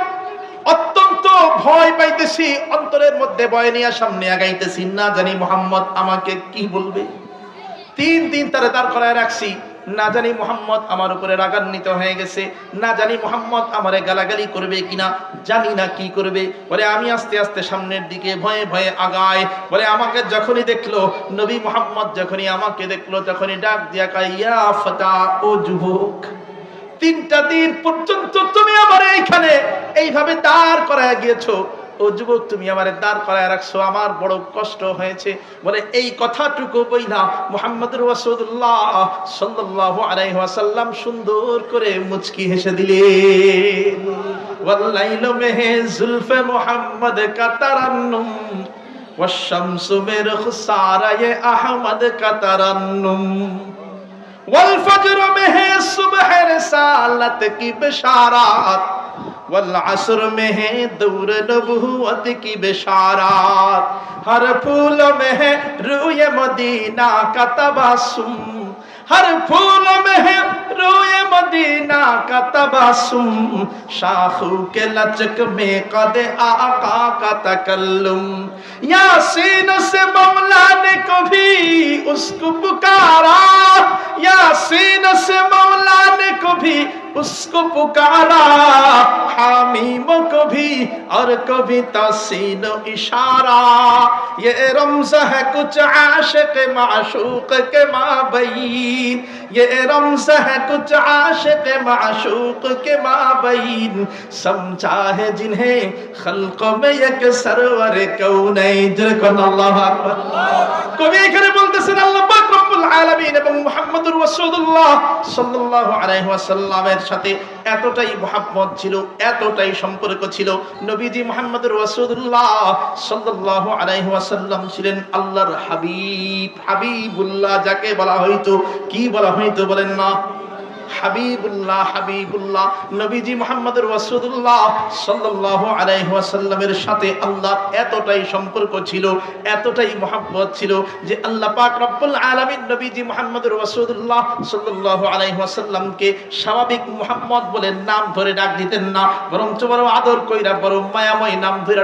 অত্যন্ত ভয় পাইতেছি, অন্তরের মধ্যে ভয় নিয়ে সামনে আগাইতেছি, না জানি মুহাম্মদ আমাকে কি বলবে। 3 দিন তারে দাঁড় করায় রাখছি, না জানি মুহাম্মদ আমার উপরে রাগান্বিত হয়ে গেছে, না জানি মুহাম্মদ আমারে গালাগালি করবে কিনা, জানি না কি করবে। বলে আমি আস্তে আস্তে সামনের দিকে ভয়ে ভয়ে আগাই। বলে আমাকে যখনই দেখলো, নবী মুহাম্মদ যখনই আমাকে দেখলো, তখনই ডাক দিয়া কয়, ইয়া ফাতা, ও যুবক, 3টা দিন পর্যন্ত তুমি আমার এইখানে এইভাবে দাঁড় করায় গিয়েছো, ও যুবক তুমি আমারে দাঁড় করায় রাখছো, আমার বড় কষ্ট হয়েছে। বলে এই কথাটুকু বইলা মুহাম্মদুর রাসূলুল্লাহ সাল্লাল্লাহু আলাইহি ওয়াসাল্লাম সুন্দর করে মুচকি হেসে দিলেন। ওয়াল্লাইলু মেহে জুলফে মুহাম্মদ কা তারান্নুম ওয়াশ-শামসু মির খুসারায়ে আহমদ কা তারান্নুম والفجر में है सुबह रसालत की बशारत والعصر में है दूर नबूवत की बशारत हर फूल में है रूए मदीना का तबस्सुम हर फूल में है रूए मदीना का तबस्सुम शाखों के लचक में कद आका का तकल्लुम यासीन से मौला ने कभी उसको पुकारा यासीन से मौला ने कभी उसको पुकारा हामीम को भी और कभी तसीन इशारा ये रमज़ है कुछ आशिक माशूक के माबैन ये रमज़ है कुछ आशिक माशूक के माबैन समझा है जिन्हें खल्क़ में एक सरवर कौनैन जरकन अल्लाहु আকবার। কবি এখানে বলতেছেন আল্লাহ পাক রব্বুল আলামিন এবং মুহাম্মদুর রাসূলুল্লাহ সাল্লাল্লাহু আলাইহি ওয়াসাল্লামের সাথে এতটাই মুহাব্বত ছিল, এতটাই সম্পর্ক ছিল। নবীজি মুহাম্মদুর রাসূলুল্লাহ সাল্লাল্লাহু আলাইহি ওয়াসাল্লাম ছিলেন আল্লাহর হাবিব, হাবিবুল্লাহ যাকে বলা হইতো। কি বলা হইতো বলেন না? হাবিবুল্লাহ, হাবিবুল্লাহ। নবীজি মুহাম্মদুর রাসূলুল্লাহ সাল্লাল্লাহু আলাইহি ওয়াসাল্লামের সাথে আল্লাহর এতটাই সম্পর্ক ছিল, এতটাই মহব্বত ছিল যে আল্লাহ পাক রব্বুল আলামিন নবীজি মুহাম্মদুর রাসূলুল্লাহ সাল্লাল্লাহু আলাইহি ওয়াসাল্লামকে স্বাভাবিক মুহাম্মদ বলে নাম ধরে ডাক দিতেন না, বরং বড় আদর কইরা বড় মায়াময় নাম ধরে